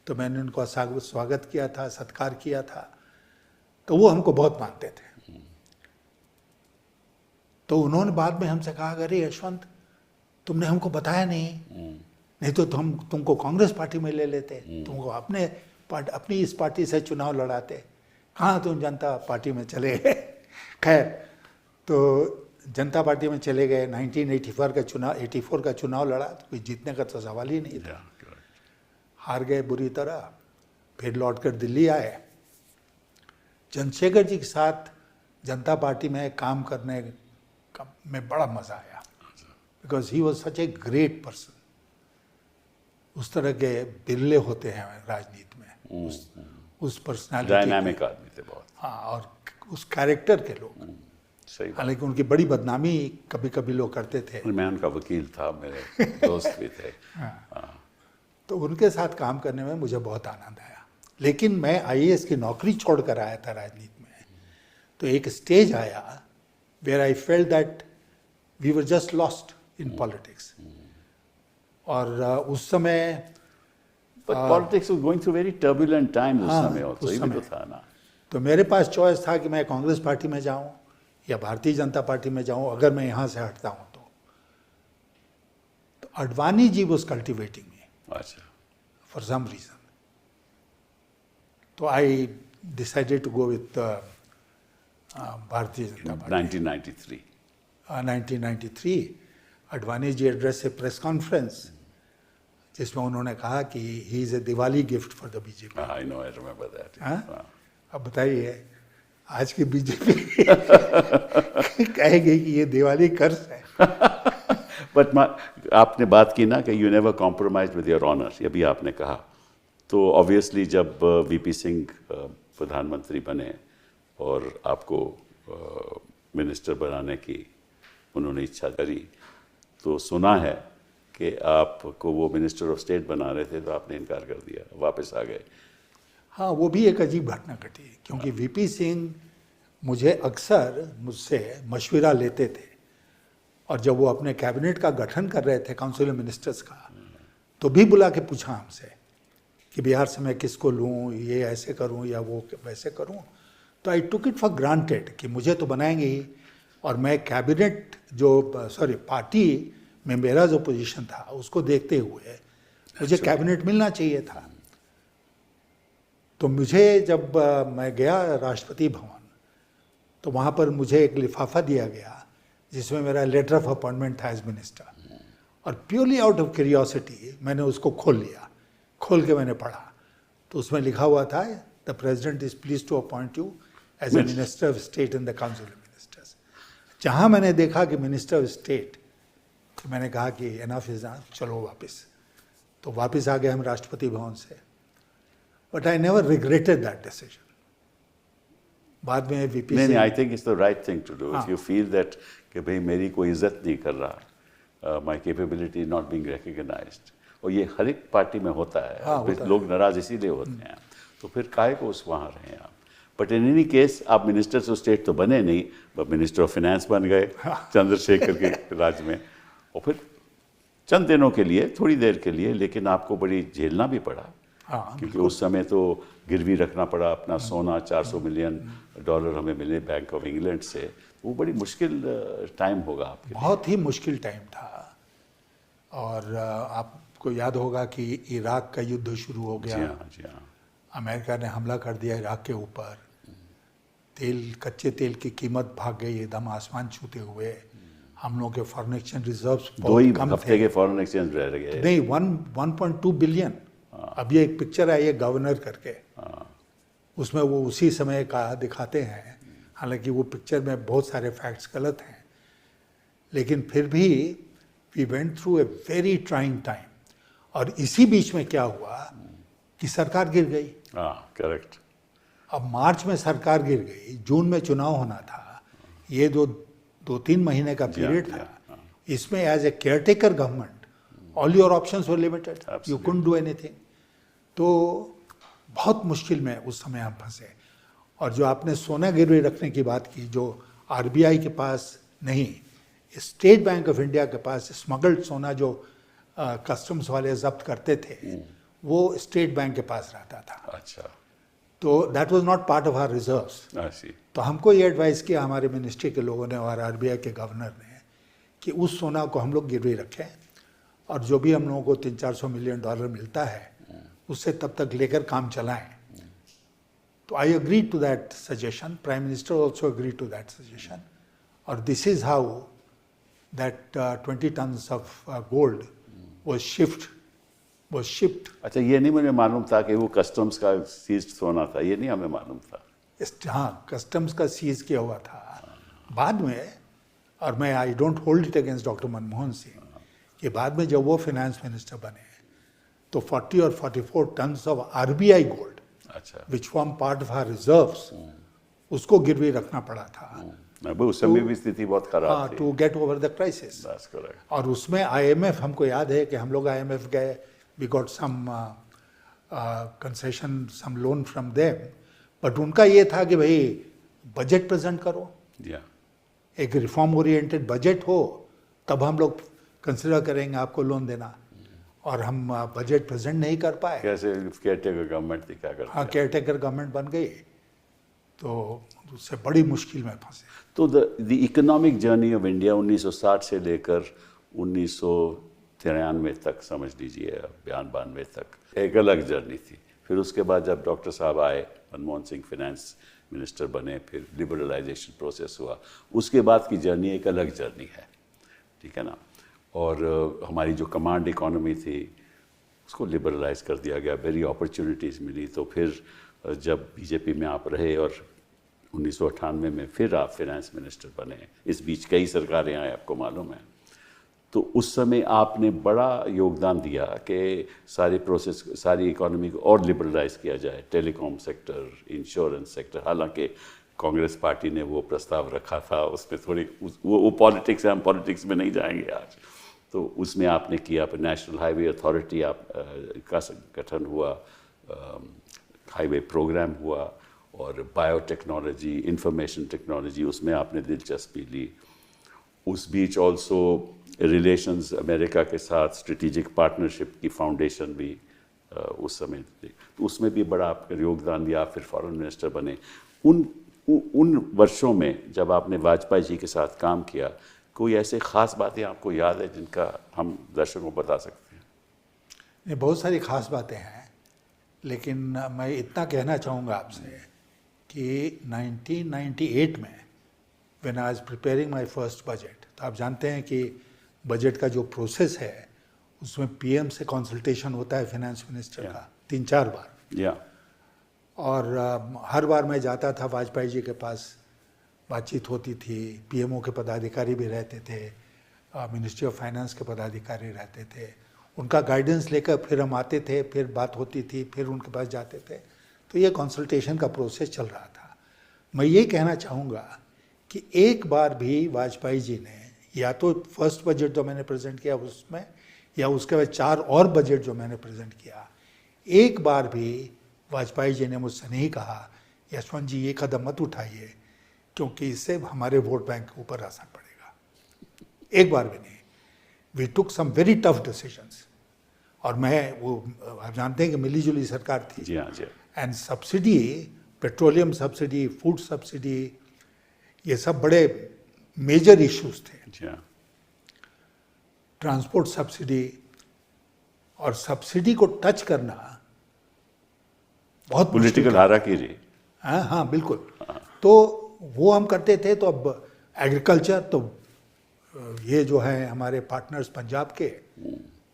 तो मैंने उनको स्वागत किया था, सत्कार किया था। तो वो हमको बहुत मानते थे। तो उन्होंने बाद में हमसे कहा, अरे यशवंत तुमने हमको बताया नहीं तो तुमको कांग्रेस पार्टी में ले लेते, तुमको अपनी इस पार्टी से चुनाव लड़ाते, कहाँ तुम जनता पार्टी में चले गए। खैर, तो जनता पार्टी में चले गए। 1984 का चुनाव लड़ा तो कोई जीतने का तो सवाल ही नहीं था, हार गए बुरी तरह। फिर लौट कर दिल्ली आए चंद्रशेखर जी के साथ जनता पार्टी में काम करने में बड़ा मज़ा आया, because he was such a great person. उस तरह के बिरले होते हैं राजनीति में, उस पर्सनालिटी, डायनामिक आदमी थे बहुत। हाँ, और उस कैरेक्टर के लोग। सही बात। हालांकि उनकी बड़ी बदनामी कभी कभी लोग करते थे। मैं उनका वकील था, मेरे दोस्त भी थे। तो उनके साथ काम करने में मुझे बहुत आनंद आया। लेकिन मैं आईएएस की नौकरी छोड़कर आया था राजनीति में, तो एक स्टेज आया where I felt that we were just lost in politics. और उस समय But politics was going through very turbulent times उस समय उस also, ये भी तो समय। था ना। तो मेरे पास चॉइस था कि मैं कांग्रेस पार्टी में जाऊं या भारतीय जनता पार्टी में जाऊं, अगर मैं यहाँ से हटता हूं तो अडवाणी जी वाज कल्टिवेटिंग मी अच्छा। for some reason. So I decided to go with Bharatiya Janata Party. 1993। 1993 Advani ji address a press conference जिसमें उन्होंने कहा कि he is a Diwali gift for the BJP. I know, I remember that। अब बताइए आज की बीजेपी कहेगी कि ये दिवाली कर्ज है। बट आपने बात की ना कि you never compromise with your honour, ये भी आपने कहा। तो ऑब्वियसली जब वीपी सिंह प्रधानमंत्री बने और आपको मिनिस्टर बनाने की उन्होंने इच्छा करी, तो सुना है कि आपको वो मिनिस्टर ऑफ स्टेट बना रहे थे, तो आपने इनकार कर दिया, वापस आ गए। हाँ, वो भी एक अजीब घटना घटी, क्योंकि वीपी सिंह मुझे अक्सर मुझसे मशवरा लेते थे, और जब वो अपने कैबिनेट का गठन कर रहे थे, काउंसिल ऑफ मिनिस्टर्स का, तो भी बुला के पूछा हमसे कि बिहार से मैं किसको लूँ, ये ऐसे करूँ या वो वैसे करूँ। तो आई टुक इट फॉर ग्रांटेड कि मुझे तो बनाएंगे ही, और मैं कैबिनेट पार्टी में मेरा जो पोजीशन था उसको देखते हुए मुझे कैबिनेट मिलना चाहिए था। तो मुझे जब मैं गया राष्ट्रपति भवन, तो वहाँ पर मुझे एक लिफाफा दिया गया जिसमें मेरा लेटर ऑफ अपॉइंटमेंट था एज मिनिस्टर, और प्योरली आउट ऑफ क्यूरियोसिटी मैंने उसको खोल लिया। खोल के मैंने पढ़ा, तो उसमें लिखा हुआ था the president is please to appoint you as a minister of state in the council of ministers. जहाँ मैंने देखा कि मिनिस्टर ऑफ स्टेट, तो मैंने कहा कि एनफ इज एनफ, चलो वापस। तो वापस आ गए हम राष्ट्रपति भवन से, but I never regretted that decision. बाद में वीपी नहीं, I think it's the right thing to do if you feel that कि भाई मेरी कोई इज्जत नहीं कर रहा, my capability is not being recognised, और ये हर एक पार्टी में होता है। होता लोग नाराज इसीलिए होते हैं, तो फिर काहे को उस वहाँ रहे आप। बट इन एनी केस आप मिनिस्टर ऑफ स्टेट तो बने नहीं, बट मिनिस्टर ऑफ फाइनेंस बन गए चंद्रशेखर के राज में, और फिर चंद दिनों के लिए, थोड़ी देर के लिए, लेकिन आपको बड़ी झेलना भी पड़ा। क्योंकि उस समय तो गिरवी रखना पड़ा अपना सोना, 400 मिलियन डॉलर हमें मिले बैंक ऑफ इंग्लैंड से। वो बड़ी मुश्किल टाइम होगा आपके लिए। बहुत ही मुश्किल टाइम था। और आपको याद होगा कि इराक का युद्ध शुरू हो गया। जी हाँ। अमेरिका ने हमला कर दिया इराक के ऊपर, कच्चे तेल की कीमत भाग गई एकदम आसमान छूते हुए। हम लोगों के फॉरेन एक्सचेंज रिजर्व्स बहुत कम थे। के फॉरेन एक्सचेंज रह गए नहीं, 1.2 बिलियन। अब ये एक पिक्चर आई है गवर्नर करके, उसमें वो उसी समय का दिखाते हैं। हालांकि वो पिक्चर में बहुत सारे फैक्ट्स गलत हैं, लेकिन फिर भी we went through a very trying time. और इसी बीच में क्या हुआ कि सरकार गिर गई। करेक्ट। अब मार्च में सरकार गिर गई, जून में चुनाव होना था। ये 2-3 महीने का पीरियड था। इसमें as a caretaker government all your options were limited, you couldn't do anything. तो बहुत मुश्किल में उस समय हम फंसे। और जो आपने सोना गिरवी रखने की बात की, जो आरबीआई के पास नहीं, स्टेट बैंक ऑफ इंडिया के पास स्मगल्ड सोना जो कस्टम्स वाले जब्त करते थे, वो स्टेट बैंक के पास रहता था। अच्छा। तो that was not part of our reserves. तो हमको ये एडवाइस किया हमारे मिनिस्ट्री के लोगों ने और आरबीआई के गवर्नर ने कि उस सोना को हम लोग गिरवी रखें, और जो भी हम लोगों को 300-400 मिलियन डॉलर मिलता है उससे तब तक लेकर काम चलाएं। तो I agree to that suggestion, prime minister also agree to that suggestion, और this is how that 20 tons of gold was shipped। अच्छा, ये नहीं मुझे मालूम था कि वो कस्टम्स का सीज्ड सोना था, ये नहीं हमें मालूम था। हाँ, कस्टम्स का सीज किया हुआ था। बाद में, और मैं I don't hold it against doctor Manmohan Singh, कि बाद में जब वो फाइनेंस मिनिस्टर बने तो 40 और 44 टन्स ऑफ आरबीआई गोल्ड अच्छा, which form part of our reserves, उसको गिरवी रखना पड़ा था उस समय भी स्थिति बहुत खराब थी। To get over the crisis. That's correct. और उसमें आईएमएफ, हमको याद है कि हम लोग आईएमएफ गए, we got some concession, some loan from them, but उनका ये था कि भाई बजट प्रेजेंट करो, Yeah. एक रिफॉर्म ओरिएंटेड बजट हो, तब हम लोग कंसिडर करेंगे आपको लोन देना। और हम बजट प्रेजेंट नहीं कर पाए। कैसे केयरटेकर गवर्नमेंट थी, क्या करते? हाँ, केयरटेकर गवर्नमेंट बन गई, तो उससे बड़ी मुश्किल में फंसे। तो the economic journey of India 1960 से लेकर 1993 तक, समझ लीजिए 92 तक, एक अलग जर्नी थी। फिर उसके बाद जब डॉक्टर साहब आए, मनमोहन सिंह फाइनेंस मिनिस्टर बने, फिर लिबरलाइजेशन प्रोसेस हुआ, उसके बाद की जर्नी एक अलग जर्नी है, ठीक है ना। और हमारी जो कमांड इकोनॉमी थी उसको लिबरलाइज कर दिया गया, वेरी अपॉर्चुनिटीज़ मिली। तो फिर जब बीजेपी में आप रहे और 1998 में फिर आप फाइनेंस मिनिस्टर बने, इस बीच कई सरकारें आए, आपको मालूम है, तो उस समय आपने बड़ा योगदान दिया कि सारी प्रोसेस, सारी इकोनॉमी को और लिबरलाइज किया जाए, टेलीकॉम सेक्टर, इंश्योरेंस सेक्टर। हालांकि कांग्रेस पार्टी ने वो प्रस्ताव रखा था, उसमें थोड़ी वो पॉलिटिक्स है, हम पॉलिटिक्स में नहीं जाएंगे आज। तो उसमें आपने किया, फिर नेशनल हाईवे अथॉरिटी का गठन हुआ, हाईवे प्रोग्राम हुआ, और बायोटेक्नोलॉजी, इंफॉर्मेशन टेक्नोलॉजी, उसमें आपने दिलचस्पी ली। उस बीच ऑल्सो रिलेशंस अमेरिका के साथ, स्ट्रेटेजिक पार्टनरशिप की फाउंडेशन भी उस समय थी, तो उसमें भी बड़ा आपका योगदान दिया। फिर फॉरेन मिनिस्टर बने। उन वर्षों में जब आपने वाजपेयी जी के साथ काम किया, कोई ऐसे ख़ास बातें आपको याद है जिनका हम दर्शकों को बता सकते हैं? ये बहुत सारी ख़ास बातें हैं, लेकिन मैं इतना कहना चाहूँगा आपसे कि 1998 में when I was preparing my first budget, तो आप जानते हैं कि बजट का जो प्रोसेस है उसमें पीएम से कंसल्टेशन होता है फाइनेंस मिनिस्टर का 3-4 बार। या और हर बार मैं जाता था वाजपेयी जी के पास, बातचीत होती थी, पीएमओ के पदाधिकारी भी रहते थे, मिनिस्ट्री ऑफ फाइनेंस के पदाधिकारी रहते थे, उनका गाइडेंस लेकर फिर हम आते थे, फिर बात होती थी, फिर उनके पास जाते थे। तो ये कंसल्टेशन का प्रोसेस चल रहा था। मैं ये कहना चाहूँगा कि एक बार भी वाजपेयी जी ने, या तो फर्स्ट बजट जो मैंने प्रेजेंट किया उसमें, या उसके बाद 4 और बजट जो मैंने प्रेजेंट किया, एक बार भी वाजपेयी जी ने मुझसे नहीं कहा यशवंत जी ये कदम मत उठाइए क्योंकि इससे हमारे वोट बैंक के ऊपर असर पड़ेगा। एक बार भी नहीं। We took some very tough decisions. और मैं वो, आप जानते हैं कि मिली जुली सरकार थी। जी हाँ, जी। And subsidy, petroleum subsidy, food subsidy, ये सब बड़े मेजर इश्यूज थे। जी हाँ। ट्रांसपोर्ट सब्सिडी, और सब्सिडी को टच करना बहुत पॉलिटिकल हाराकीरी। हाँ हाँ बिल्कुल। तो वो हम करते थे। तो अब एग्रीकल्चर, तो ये जो है हमारे पार्टनर्स पंजाब के,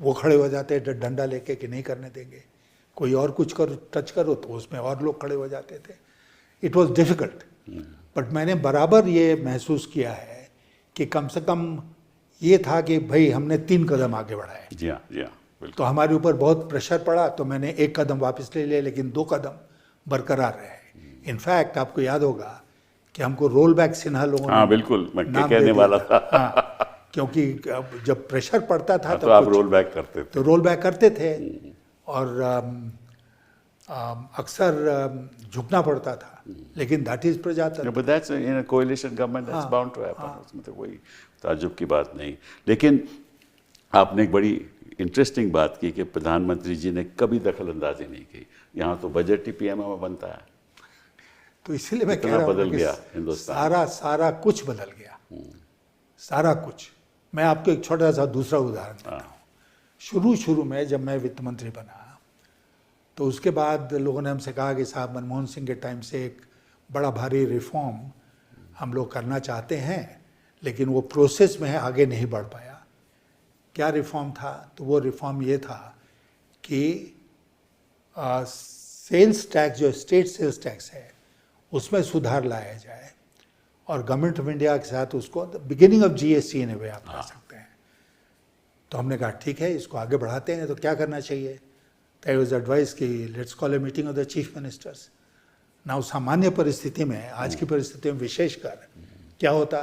वो खड़े हो जाते हैं डंडा लेके कि नहीं करने देंगे। कोई और कुछ करो, टच करो, तो उसमें और लोग खड़े हो जाते थे। It was difficult. बट मैंने बराबर ये महसूस किया है कि कम से कम ये था कि भाई हमने 3 कदम आगे बढ़ाए। जी हाँ, जी हाँ, बिल्कुल। तो हमारे ऊपर बहुत प्रेशर पड़ा, तो मैंने 1 कदम वापस ले लिया, लेकिन 2 कदम बरकरार रहे। इनफैक्ट आपको याद होगा कि हमको रोल बैक सिन्हा लोगों ने, हाँ बिल्कुल, मैं नाम कहने दे दिया वाला था। हाँ, क्योंकि जब प्रेशर पड़ता था तो आप रोल बैक करते थे। तो रोल बैक करते थे, और अक्सर झुकना पड़ता था, लेकिन दैट इज प्रजातंत्र। But that's in a coalition government, that's bound to happen. उसमें तो कोई ताज्जुब की बात नहीं। लेकिन आपने एक बड़ी इंटरेस्टिंग बात की कि प्रधानमंत्री जी ने कभी दखल अंदाजी नहीं की। यहाँ तो बजट ही पीएमओ में बनता है। तो इसीलिए मैं कह रहा हूँ कि सारा कुछ बदल गया, सारा कुछ। मैं आपको एक छोटा सा दूसरा उदाहरण देता हूँ। शुरू में जब मैं वित्त मंत्री बना, तो उसके बाद लोगों ने हमसे कहा कि साहब मनमोहन सिंह के टाइम से एक बड़ा भारी रिफॉर्म हम लोग करना चाहते हैं, लेकिन वो प्रोसेस में है, आगे नहीं बढ़ पाया। क्या रिफॉर्म था? तो वो रिफॉर्म ये था कि सेल्स टैक्स, जो स्टेट सेल्स टैक्स है, उसमें सुधार लाया जाए और गवर्नमेंट ऑफ इंडिया के साथ उसको बिगिनिंग ऑफ जीएसटी इन ए वे आप कह सकते हैं। तो हमने कहा ठीक है, इसको आगे बढ़ाते हैं। तो क्या करना चाहिए? आई वाज एडवाइस कि let's call a meeting of the chief ministers. ना सामान्य परिस्थिति में, आज की परिस्थिति में विशेषकर क्या होता,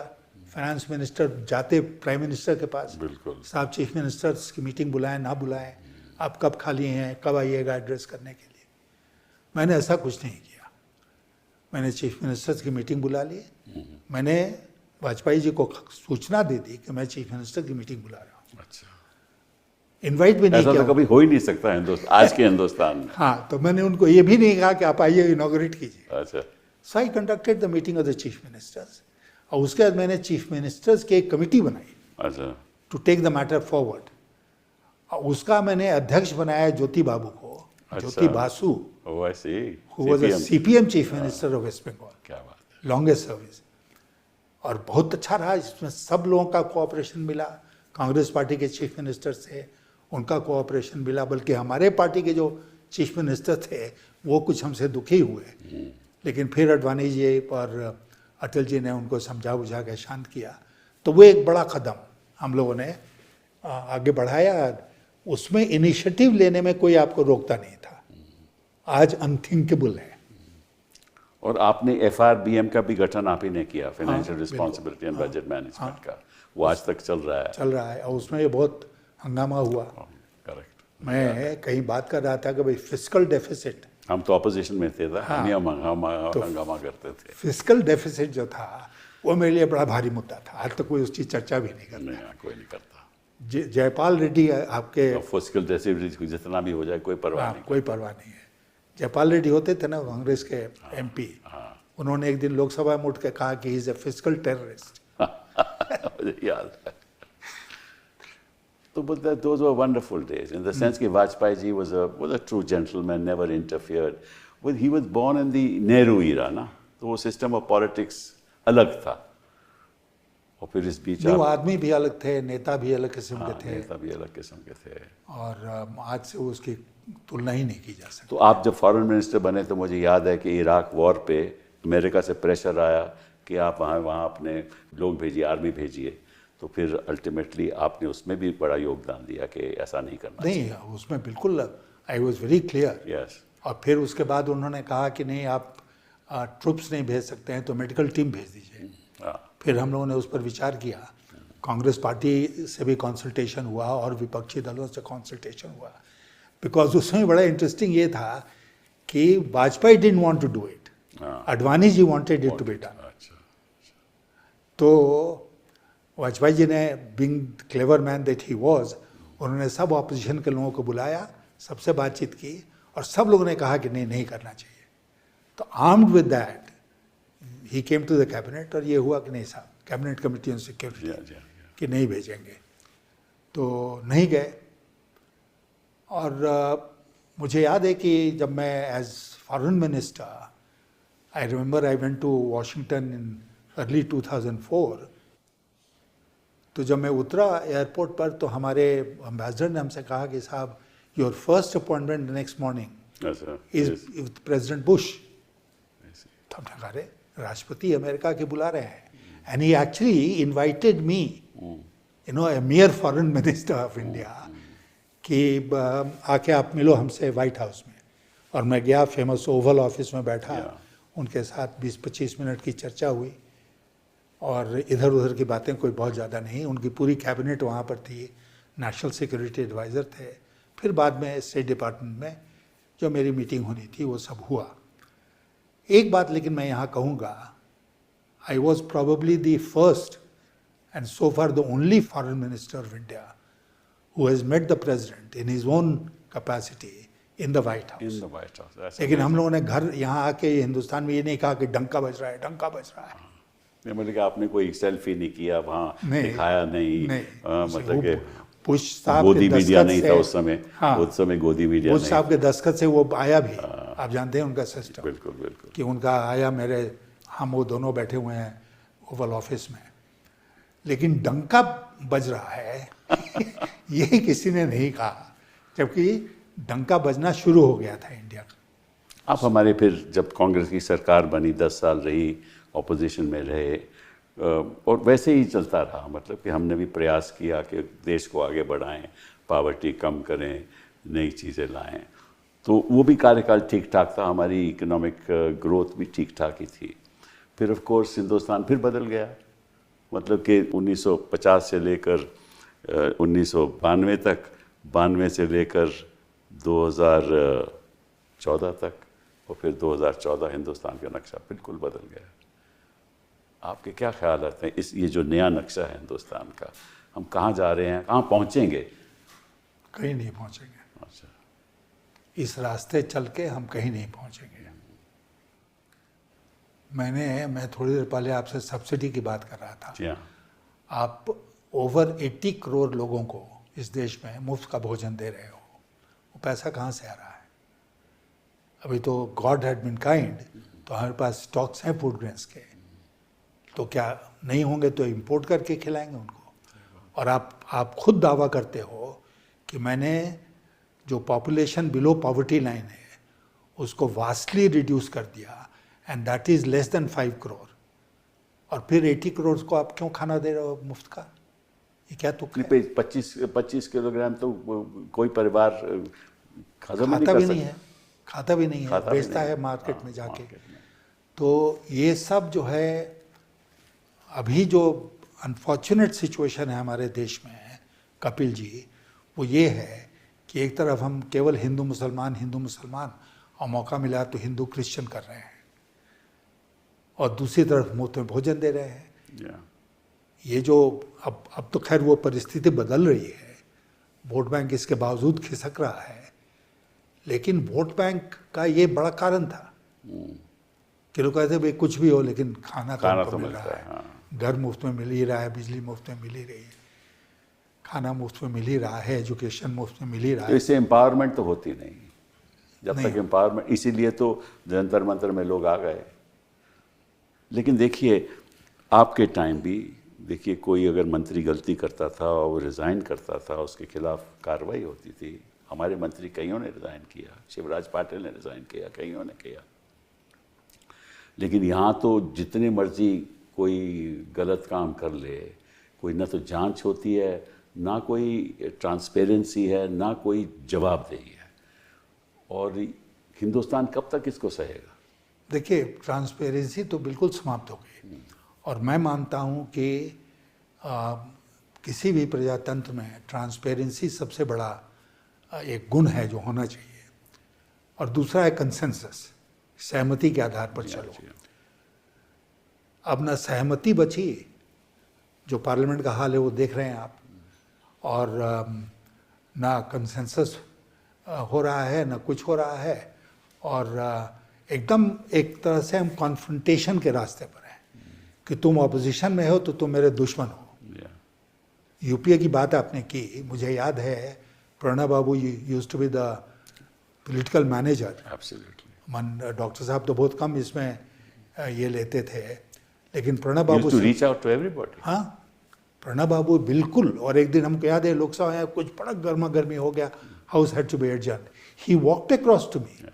फाइनेंस मिनिस्टर जाते प्राइम मिनिस्टर के पास, बिल्कुल साहब चीफ मिनिस्टर्स की मीटिंग बुलाएं ना बुलाएं, आप कब खाली हैं, कब आइएगा एड्रेस करने के लिए। मैंने ऐसा कुछ नहीं किया। मैंने चीफ मिनिस्टर्स की मीटिंग बुला ली। मैंने वाजपेयी जी को सूचना दे दी कि मैं चीफ मिनिस्टर की मीटिंग बुला रहा हूँ। अच्छा, इनवाइट भी नहीं ऐसा किया। तो कभी हो ही नहीं सकता आज के हिंदुस्तान में। हाँ, तो मैंने उनको ये भी नहीं कहा कि आप आइए इनॉग्रेट कीजिए। अच्छा, so I conducted the meeting of the chief ministers. और उसके बाद मैंने चीफ मिनिस्टर्स की एक कमिटी बनाई अच्छा, to take the matter forward. और उसका मैंने अध्यक्ष बनाया ज्योति बाबू को, Jyoti Basu, oh I see, who was a CPM chief minister of West Bengal, क्या बात है। Longest service. और बहुत अच्छा रहा, इसमें सब लोगों का कोऑपरेशन मिला। कांग्रेस पार्टी के चीफ मिनिस्टर थे, उनका कोऑपरेशन मिला। बल्कि हमारे पार्टी के जो चीफ मिनिस्टर थे वो कुछ हमसे दुखी हुए, लेकिन फिर अडवाणी जी और अटल जी ने उनको समझा बुझा के शांत किया। तो वो एक बड़ा कदम हम लोगों ने आगे बढ़ाया। उसमें इनिशिएटिव लेने में कोई आपको रोकता नहीं था। आज अनथिंकेबल है। और आपने एफआरबीएम का भी गठन आप ही ने किया, financial responsibility and budget management का। वो आज तक चल रहा है। और उसमें ये बहुत हंगामा हुआ। करेक्ट। मैं कहीं बात कर रहा था कि भाई फिस्कल डेफिसिट, हम तो ऑपोजिशन में थे, हम ही हंगामा करते थे। फिस्कल डेफिसिट जो था वो मेरे लिए बड़ा भारी मुद्दा था। आज तक कोई उसकी चर्चा भी नहीं करता। नहीं, कोई नहीं करता। जयपाल रेड्डी आपके, फिस्कल डेफिसिट जितना भी हो जाए कोई परवाह नहीं। कोई परवाह नहीं है। जयपाल रेड्डी होते थे ना कांग्रेस के एमपी, उन्होंने एक दिन लोकसभा में उठ के कहा कि he is A fiscal terrorist. मुझे याद है। तो but those were wonderful days in the sense कि Vajpayee ji was a true gentleman, never interfered. Well, he was born in the Nehru era ना, तो वो सिस्टम ऑफ पॉलिटिक्स अलग था। और फिर इस बीच वो आदमी भी अलग थे, नेता भी अलग किस्म के थे। नेता भी अलग किस्म के थे। और आज से उसकी तुलना ही नहीं की जा सकती। तो आप जब फॉरेन मिनिस्टर बने तो मुझे याद है कि इराक वॉर पे अमेरिका से प्रेशर आया कि आप वहाँ अपने लोग भेजिए, आर्मी भेजिए। तो फिर अल्टीमेटली आपने उसमें भी बड़ा योगदान दिया कि ऐसा नहीं करना। नहीं, उसमें बिल्कुल I was very clear. Yes. और फिर उसके बाद उन्होंने कहा कि नहीं, आप ट्रुप्स नहीं भेज सकते हैं तो मेडिकल टीम भेज दीजिए। फिर हम लोगों ने उस पर विचार किया। कांग्रेस पार्टी से भी कंसल्टेशन हुआ और विपक्षी दलों से कंसल्टेशन हुआ। बिकॉज उसमें बड़ा इंटरेस्टिंग ये था कि Vajpayee didn't want to do it, Advani ji wanted it to be done. तो वाजपेयी जी ने, being clever man that he was, उन्होंने सब ऑपोजिशन के लोगों को बुलाया, सबसे बातचीत की और सब लोगों ने कहा कि नहीं, नहीं करना चाहिए। तो armed with that he came to the cabinet और ये हुआ कि नहीं साहब, कैबिनेट कमेटी ऑन सिक्योरिटी कि नहीं भेजेंगे। तो नहीं गए। और मुझे याद है कि जब मैं as foreign minister, I remember I went to Washington in early 2004। तो जब मैं उतरा एयरपोर्ट पर तो हमारे एम्बेसडर ने हमसे कहा कि साहब, your first appointment next morning is with president Bush. तो हमने कहा, अरे राष्ट्रपति अमेरिका के बुला रहे हैं। And he actually invited me, you know, A mayor foreign minister of India, कि आके आप मिलो हमसे वाइट हाउस में। और मैं गया, फेमस ओवल ऑफिस में बैठा, उनके साथ 20-25 मिनट की चर्चा हुई। और इधर उधर की बातें कोई बहुत ज़्यादा नहीं। उनकी पूरी कैबिनेट वहाँ पर थी, नेशनल सिक्योरिटी एडवाइज़र थे। फिर बाद में स्टेट डिपार्टमेंट में जो मेरी मीटिंग होनी थी वो सब हुआ। एक बात लेकिन मैं यहाँ कहूँगा, I was probably the first and so far the only foreign minister of India who has met the president in his own capacity in the White House. In the White House. लेकिन हम लोगों ने घर यहाँ आके हिंदुस्तान में ये नहीं कहा कि डंका बज रहा है, डंका बज रहा है। मैंने कहा आपने कोई सेल्फी नहीं किया वहाँ, दिखाया नहीं। मतलब कि बुश साहब गोदी के मीडिया दस्तखत नहीं से, था उस समय। उस समय गोदी मीडिया बुश साहब के दस्तखत से वो आया भी। आप जानते हैं उनका सिस्टम। बिल्कुल बिल्कुल। कि उनका आया, मेरे, हम वो दोनों बैठे हुए हैं ओवल ऑफिस में, लेकिन डंका बज रहा है ये किसी ने नहीं कहा, जबकि डंका बजना शुरू हो गया था इंडिया का। आप हमारे फिर जब कांग्रेस की सरकार बनी 10 साल रही, ऑपोजिशन में रहे, और वैसे ही चलता रहा। मतलब कि हमने भी प्रयास किया कि देश को आगे बढ़ाएं, पावर्टी कम करें, नई चीज़ें लाएं। तो वो भी कार्यकाल ठीक ठाक था, हमारी इकोनॉमिक ग्रोथ भी ठीक ठाक ही थी। फिर ऑफ कोर्स हिंदुस्तान फिर बदल गया। मतलब कि 1950 से लेकर 1992 तक, 92 से लेकर 2014 तक, और फिर 2014 हिंदुस्तान का नक्शा बिल्कुल बदल गया। आपके क्या ख्याल आते हैं ये जो नया नक्शा है हिंदुस्तान का, हम कहाँ जा रहे हैं, कहाँ पहुँचेंगे? कहीं नहीं पहुँचेंगे। अच्छा। इस रास्ते चल के हम कहीं नहीं पहुँचेंगे। मैं थोड़ी देर पहले आपसे सब्सिडी की बात कर रहा था। जी हाँ। आप ओवर 80 करोड़ लोगों को इस देश में मुफ्त का भोजन दे रहे हो, वो पैसा कहाँ से आ रहा है? अभी तो गॉड हैड बीन काइंड, तो हमारे पास स्टॉक्स हैं फूड ग्रेन्स के, तो क्या नहीं होंगे तो इंपोर्ट करके खिलाएंगे उनको। और आप खुद दावा करते हो कि मैंने जो पॉपुलेशन बिलो पॉवर्टी लाइन है उसको वास्टली रिड्यूस कर दिया, and that is less than 5 crore, और फिर 80 करोड़ को आप क्यों खाना दे रहे हो मुफ्त का? ये क्या तुक है? 25 किलोग्राम तो कोई परिवार खाता भी नहीं है, बेचता है मार्केट में जाके। तो ये सब जो है, अभी जो अनफॉर्चुनेट सिचुएशन है हमारे देश में, कपिल जी, वो ये है कि एक तरफ हम केवल हिंदू मुसलमान और मौका मिला तो हिंदू क्रिश्चियन कर रहे हैं, और दूसरी तरफ मुफ्त में भोजन दे रहे हैं। ये जो अब तो खैर वो परिस्थिति बदल रही है, वोट बैंक इसके बावजूद खिसक रहा है, लेकिन वोट बैंक का ये बड़ा कारण था कि लोग कहते भाई कुछ भी हो लेकिन खाना तो मिल रहा है। हाँ। घर मुफ्त में मिल ही रहा है, बिजली मुफ्त में मिल ही रही है, खाना मुफ्त में मिल ही रहा है, एजुकेशन मुफ्त में मिल ही रहा है। इससे एम्पावरमेंट तो होती नहीं जब तक एम्पावरमेंट, इसीलिए तो जंतर मंतर में लोग आ गए। लेकिन देखिए आपके टाइम भी देखिए, कोई अगर मंत्री गलती करता था और वो रिज़ाइन करता था, उसके खिलाफ कार्रवाई होती थी। हमारे मंत्री कईयों ने रिज़ाइन किया, शिवराज पाटिल ने रिज़ाइन किया, कईयों ने किया। लेकिन यहाँ तो जितने मर्जी कोई गलत काम कर ले, कोई ना तो जांच होती है, ना कोई ट्रांसपेरेंसी है, ना कोई जवाबदेही है। और हिंदुस्तान कब तक इसको सहेगा? देखिए, ट्रांसपेरेंसी तो बिल्कुल समाप्त हो गई, और मैं मानता हूँ कि किसी भी प्रजातंत्र में ट्रांसपेरेंसी सबसे बड़ा एक गुण है जो होना चाहिए। और दूसरा है कंसेंसस, सहमति के आधार पर चलो। अब ना सहमति बची, जो पार्लियामेंट का हाल है वो देख रहे हैं आप, और ना कंसेंसस हो रहा है, ना कुछ हो रहा है, और एकदम एक तरह से हम कॉन्फ्रंटेशन के रास्ते पर हैं कि तुम ऑपोजिशन में हो तो तुम मेरे दुश्मन हो। यूपीए की बात आपने की, मुझे याद है Pranab Babu used to be the political manager. Doctor साहब तो बहुत कम इसमें ये लेते थे, लेकिन Pranab Babu reach out to everybody. हाँ, प्रणब बाबू बिल्कुल। और एक दिन हमको याद है लोकसभा में कुछ बड़ा गर्मा गर्मी हो गया, house had to be adjourned, he walked across to me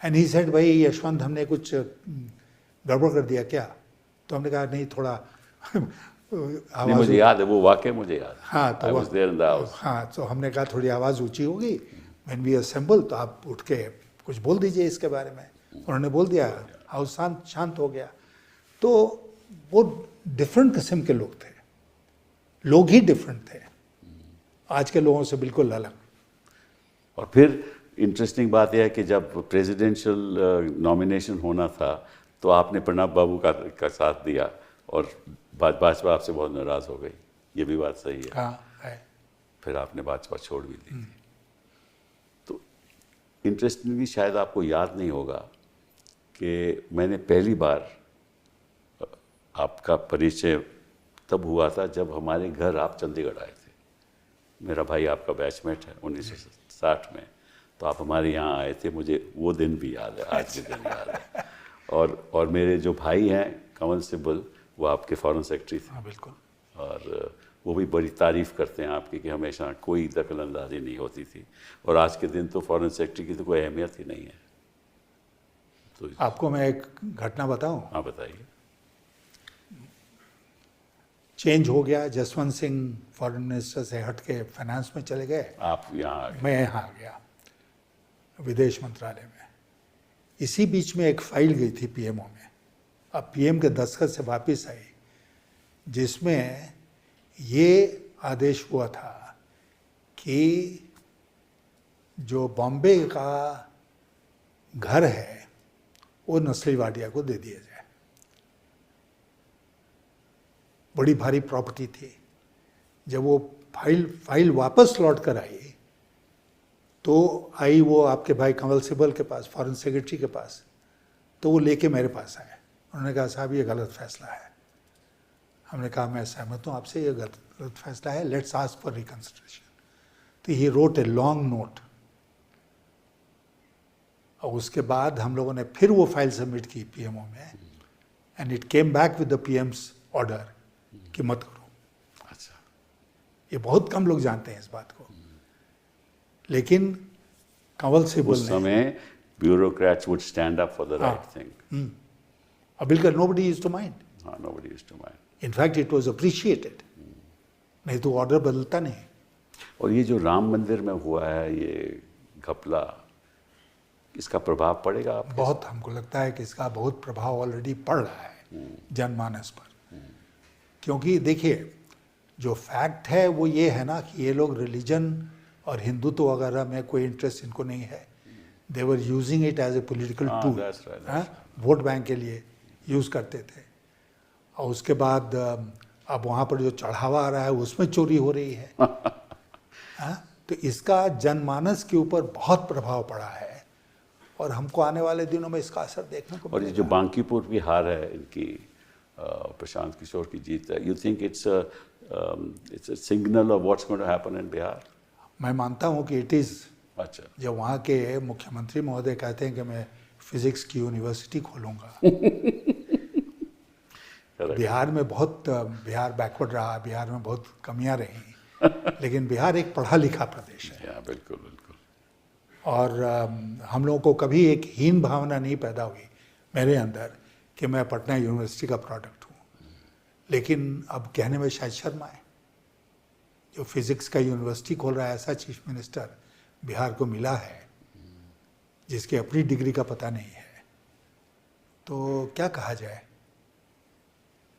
and he said, भाई यशवंत हमने कुछ गड़बड़ कर दिया क्या? तो हमने कहा नहीं, थोड़ा आवाज़, मुझे याद है वो वाकई, मुझे याद है। हाँ, तो I was there in the house. हाँ, तो हमने कहा थोड़ी आवाज़ ऊंची होगी, व्हेन वी असेंबल, तो आप उठ के कुछ बोल दीजिए इसके बारे में। उन्होंने बोल दिया, हाउस शांत हो गया। तो वो डिफरेंट किस्म के लोग थे, लोग ही डिफरेंट थे, आज के लोगों से बिल्कुल अलग। और फिर इंटरेस्टिंग बात यह है कि जब प्रेसिडेंशियल नॉमिनेशन होना था तो आपने प्रणब बाबू का साथ दिया, और भाजपा आपसे बहुत नाराज़ हो गई। ये भी बात सही है। हाँ है। फिर आपने भाजपा छोड़ भी दी थी। तो इंटरेस्टिंगली शायद आपको याद नहीं होगा कि मैंने पहली बार आपका परिचय तब हुआ था जब हमारे घर आप चंडीगढ़ आए थे। मेरा भाई आपका बैचमेट है 1960 में, तो आप हमारे यहाँ आए थे। मुझे वो दिन भी याद है, आज के दिन याद है। और मेरे जो भाई हैं कंवल सिब्बल, वो आपके फॉरेन सेक्रेटरी थे। हाँ, बिल्कुल। और वो भी बड़ी तारीफ़ करते हैं आपकी कि हमेशा कोई दखल अंदाजी नहीं होती थी। और आज के दिन तो फॉरेन सेक्रेटरी की तो कोई अहमियत ही नहीं है। तो आपको मैं एक घटना बताऊं। हाँ बताइए। चेंज हो गया, जसवंत सिंह फॉरेन मिनिस्टर से हट के फाइनेंस में चले गए, आप यहाँ आ गए। मैं यहाँ आ गया विदेश मंत्रालय में। इसी बीच में एक फाइल गई थी पीएमओ में, अब पीएम के दस्तखत से वापस आई, जिसमें ये आदेश हुआ था कि जो बॉम्बे का घर है वो नस्ली वाडिया को दे दिया जाए। बड़ी भारी प्रॉपर्टी थी। जब वो फाइल वापस लौट कर आई तो आई वो आपके भाई कंवल सिब्बल के पास, फॉरेन सेक्रेटरी के पास, तो वो लेके मेरे पास आए। उन्होंने कहा साहब ये गलत फैसला है। हमने कहा मैं सहमत हूँ आपसे, ये गलत फैसला है, लेट्स आस्क फॉर रिकंसिडरेशन। तो he wrote a long note और उसके बाद हम लोगों ने फिर वो फाइल सबमिट की पीएमओ में and it came back with the PM's order कि मत करो। अच्छा, ये बहुत कम लोग जानते हैं इस बात को, लेकिन कंवल सिब्बल उस समय bureaucrats would stand up for the right thing. बिल्कुल नोबडी यूज्ड टू माइंड, हाँ, nobody used to mind. In fact it was appreciated. नहीं तो ऑर्डर बदलता नहीं। और ये जो राम मंदिर में हुआ है ये घपला, इसका प्रभाव पड़ेगा आप? बहुत, हमको लगता है कि इसका बहुत प्रभाव ऑलरेडी पड़ रहा है जनमानस पर। क्योंकि देखिए जो फैक्ट है वो ये है ना कि ये लोग रिलीजन और हिंदुत्व वगैरह में कोई इंटरेस्ट इनको नहीं है। They were using it as a political tool, that's right. Vote bank के लिए यूज़ करते थे। और उसके बाद अब वहाँ पर जो चढ़ावा आ रहा है उसमें चोरी हो रही है। तो इसका जनमानस के ऊपर बहुत प्रभाव पड़ा है और हमको आने वाले दिनों में इसका असर देखने को और ये जो बांकीपुर की हार है इनकी, प्रशांत किशोर की जीत है, you think it's a signal of what's going to happen in Bihar? मैं मानता हूँ कि इट इज़। अच्छा, जब वहाँ के मुख्यमंत्री महोदय कहते हैं कि मैं फिजिक्स की यूनिवर्सिटी खोलूँगा। बिहार में बिहार बैकवर्ड रहा, बिहार में बहुत कमियां रही, लेकिन बिहार एक पढ़ा लिखा प्रदेश है। बिल्कुल बिल्कुल। और हम लोगों को कभी एक हीन भावना नहीं पैदा हुई मेरे अंदर कि मैं पटना यूनिवर्सिटी का प्रोडक्ट हूँ। लेकिन अब कहने में शायद शर्म आए, जो फिजिक्स का यूनिवर्सिटी खोल रहा है ऐसा चीफ मिनिस्टर बिहार को मिला है जिसकी अपनी डिग्री का पता नहीं है, तो क्या कहा जाए।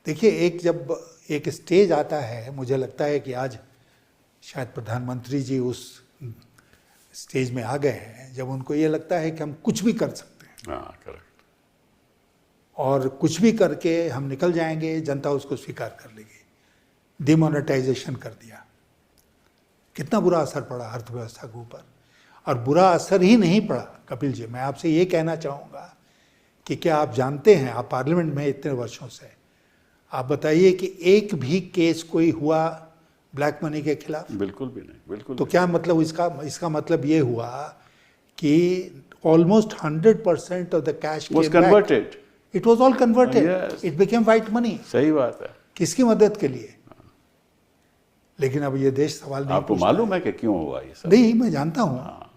देखिए जब एक स्टेज आता है, मुझे लगता है कि आज शायद प्रधानमंत्री जी उस स्टेज में आ गए हैं जब उनको ये लगता है कि हम कुछ भी कर सकते हैं। हाँ, करेक्ट। और कुछ भी करके हम निकल जाएंगे, जनता उसको स्वीकार कर लेगी। डिमोनेटाइजेशन कर दिया, कितना बुरा असर पड़ा अर्थव्यवस्था के ऊपर। और बुरा असर ही नहीं पड़ा कपिल जी, मैं आपसे ये कहना चाहूँगा कि क्या आप जानते हैं, आप पार्लियामेंट में इतने वर्षों से, आप बताइए कि एक भी केस कोई हुआ ब्लैक मनी के खिलाफ? बिल्कुल भी नहीं, बिल्कुल। तो क्या मतलब इसका मतलब ये हुआ कि almost 100% of the cash was converted. It was all converted, Yes. It became white money. सही बात है। किसकी मदद के लिए? लेकिन अब ये देश सवाल नहीं आपको पूछता मालूम है कि क्यों हुआ ये सब? नहीं, मैं जानता हूँ।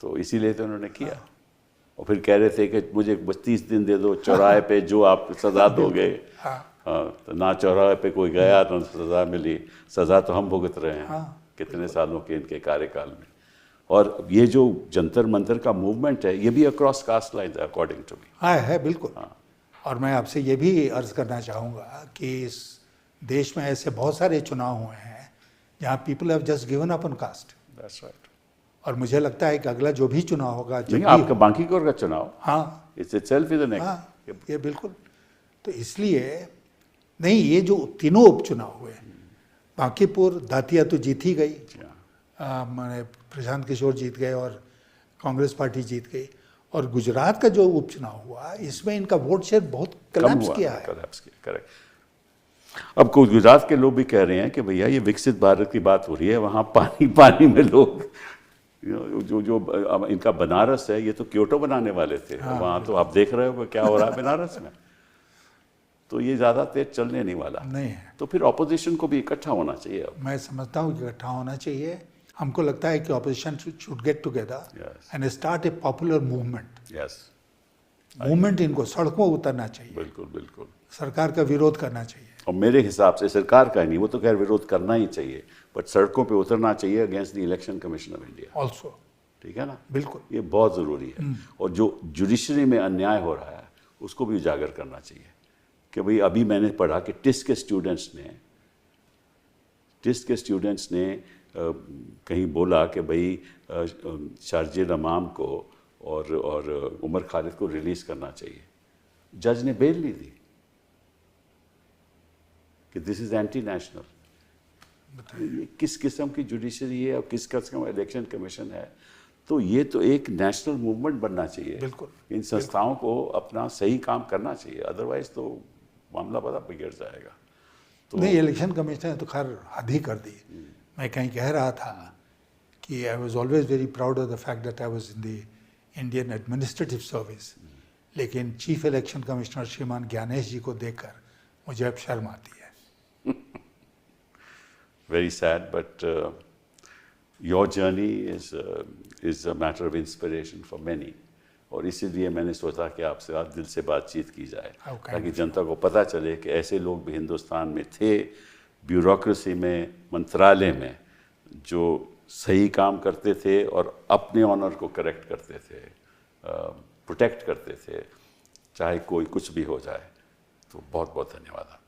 तो इसीलिए तो उन्होंने किया। और फिर कह रहे थे कि मुझे 30 दिन दे दो, चौराहे पे जो आप सजा दोगे। तो ना चौराहे पे कोई गया तो सजा मिली, सजा तो हम भुगत रहे हैं कितने सालों के इनके कार्यकाल में। और ये जो जंतर मंतर का मूवमेंट है ये भी across caste line according to me. हाँ है, बिल्कुल। और मैं आपसे ये भी अर्ज करना चाहूँगा कि इस देश में ऐसे बहुत सारे चुनाव हुए हैं जहाँ people have just given up on caste. That's right. और मुझे लगता है कि अगला जो भी चुनाव होगा, जब भी आपका बांकीपुर का चुनाव, हाँ, it's itself is the next. हाँ, ये बिल्कुल। तो इसलिए नहीं, ये जो तीनों उपचुनाव हुए, बांकीपुर, दातिया तो जीत ही गई, मैंने प्रशांत किशोर जीत गए और कांग्रेस पार्टी जीत गई। और गुजरात का जो उपचुनाव हुआ इसमें इनका वोट शेयर बहुत कलेप्स किया है। करेक्ट। अब कुछ गुजरात के लोग भी कह रहे हैं कि भैया ये विकसित भारत की बात हो रही है, वहाँ पानी में लोग जो इनका बनारस है, ये तो क्योटो बनाने वाले थे। वहाँ तो आप देख रहे हो क्या हो रहा है बनारस में। तो ये ज़्यादा तेज चलने नहीं वाला नहीं है। तो फिर ऑपोजिशन को भी इकट्ठा होना चाहिए। अब मैं समझता हूँ कि इकट्ठा होना चाहिए। हमको लगता है कि opposition should get together and start A popular movement. Yes, movement इनको सड़कों उतरना चाहिए, बिल्कुल बिल्कुल। सरकार का विरोध करना चाहिए। और मेरे हिसाब से सरकार का ही नहीं, वो तो खैर विरोध करना ही चाहिए, बट सड़कों पे उतरना चाहिए against the election commission of India. Also, ठीक है ना, बिल्कुल। ये बहुत ज़रूरी है। और जो जुडिशरी में अन्याय हो रहा है उसको भी उजागर करना चाहिए कि भाई अभी मैंने पढ़ा कि टिस्ट के स्टूडेंट्स ने कहीं बोला कि भाई शारजिल अमाम को और उमर खालिद को रिलीज़ करना चाहिए, जज ने बेल नहीं दी कि दिस इज़ एंटी नेशनल। ये किस किस्म की जुडिशरी है और किस किस्म का इलेक्शन कमीशन है? तो ये तो एक नेशनल मूवमेंट बनना चाहिए। बिल्कुल। इन संस्थाओं को अपना सही काम करना चाहिए, अदरवाइज तो मामला बड़ा बिगड़ जाएगा। तो नहीं, इलेक्शन कमीशन ने तो खैर हद ही कर दी। मैं कहीं कह रहा था कि I was always very proud of the fact that I was in the Indian administrative service, लेकिन चीफ इलेक्शन कमिश्नर श्रीमान ज्ञानेश जी को देखकर मुझे अब शर्म आती है। very sad, but your journey is a matter of inspiration for many. और इसीलिए मैंने सोचा कि आपसे आज दिल से बातचीत की जाए, ताकि जनता को पता चले कि ऐसे लोग भी हिंदुस्तान में थे, ब्यूरोक्रेसी में, मंत्रालय में, जो सही काम करते थे और अपने ऑनर को करेक्ट करते थे, प्रोटेक्ट करते थे, चाहे कोई कुछ भी हो जाए। तो बहुत बहुत धन्यवाद।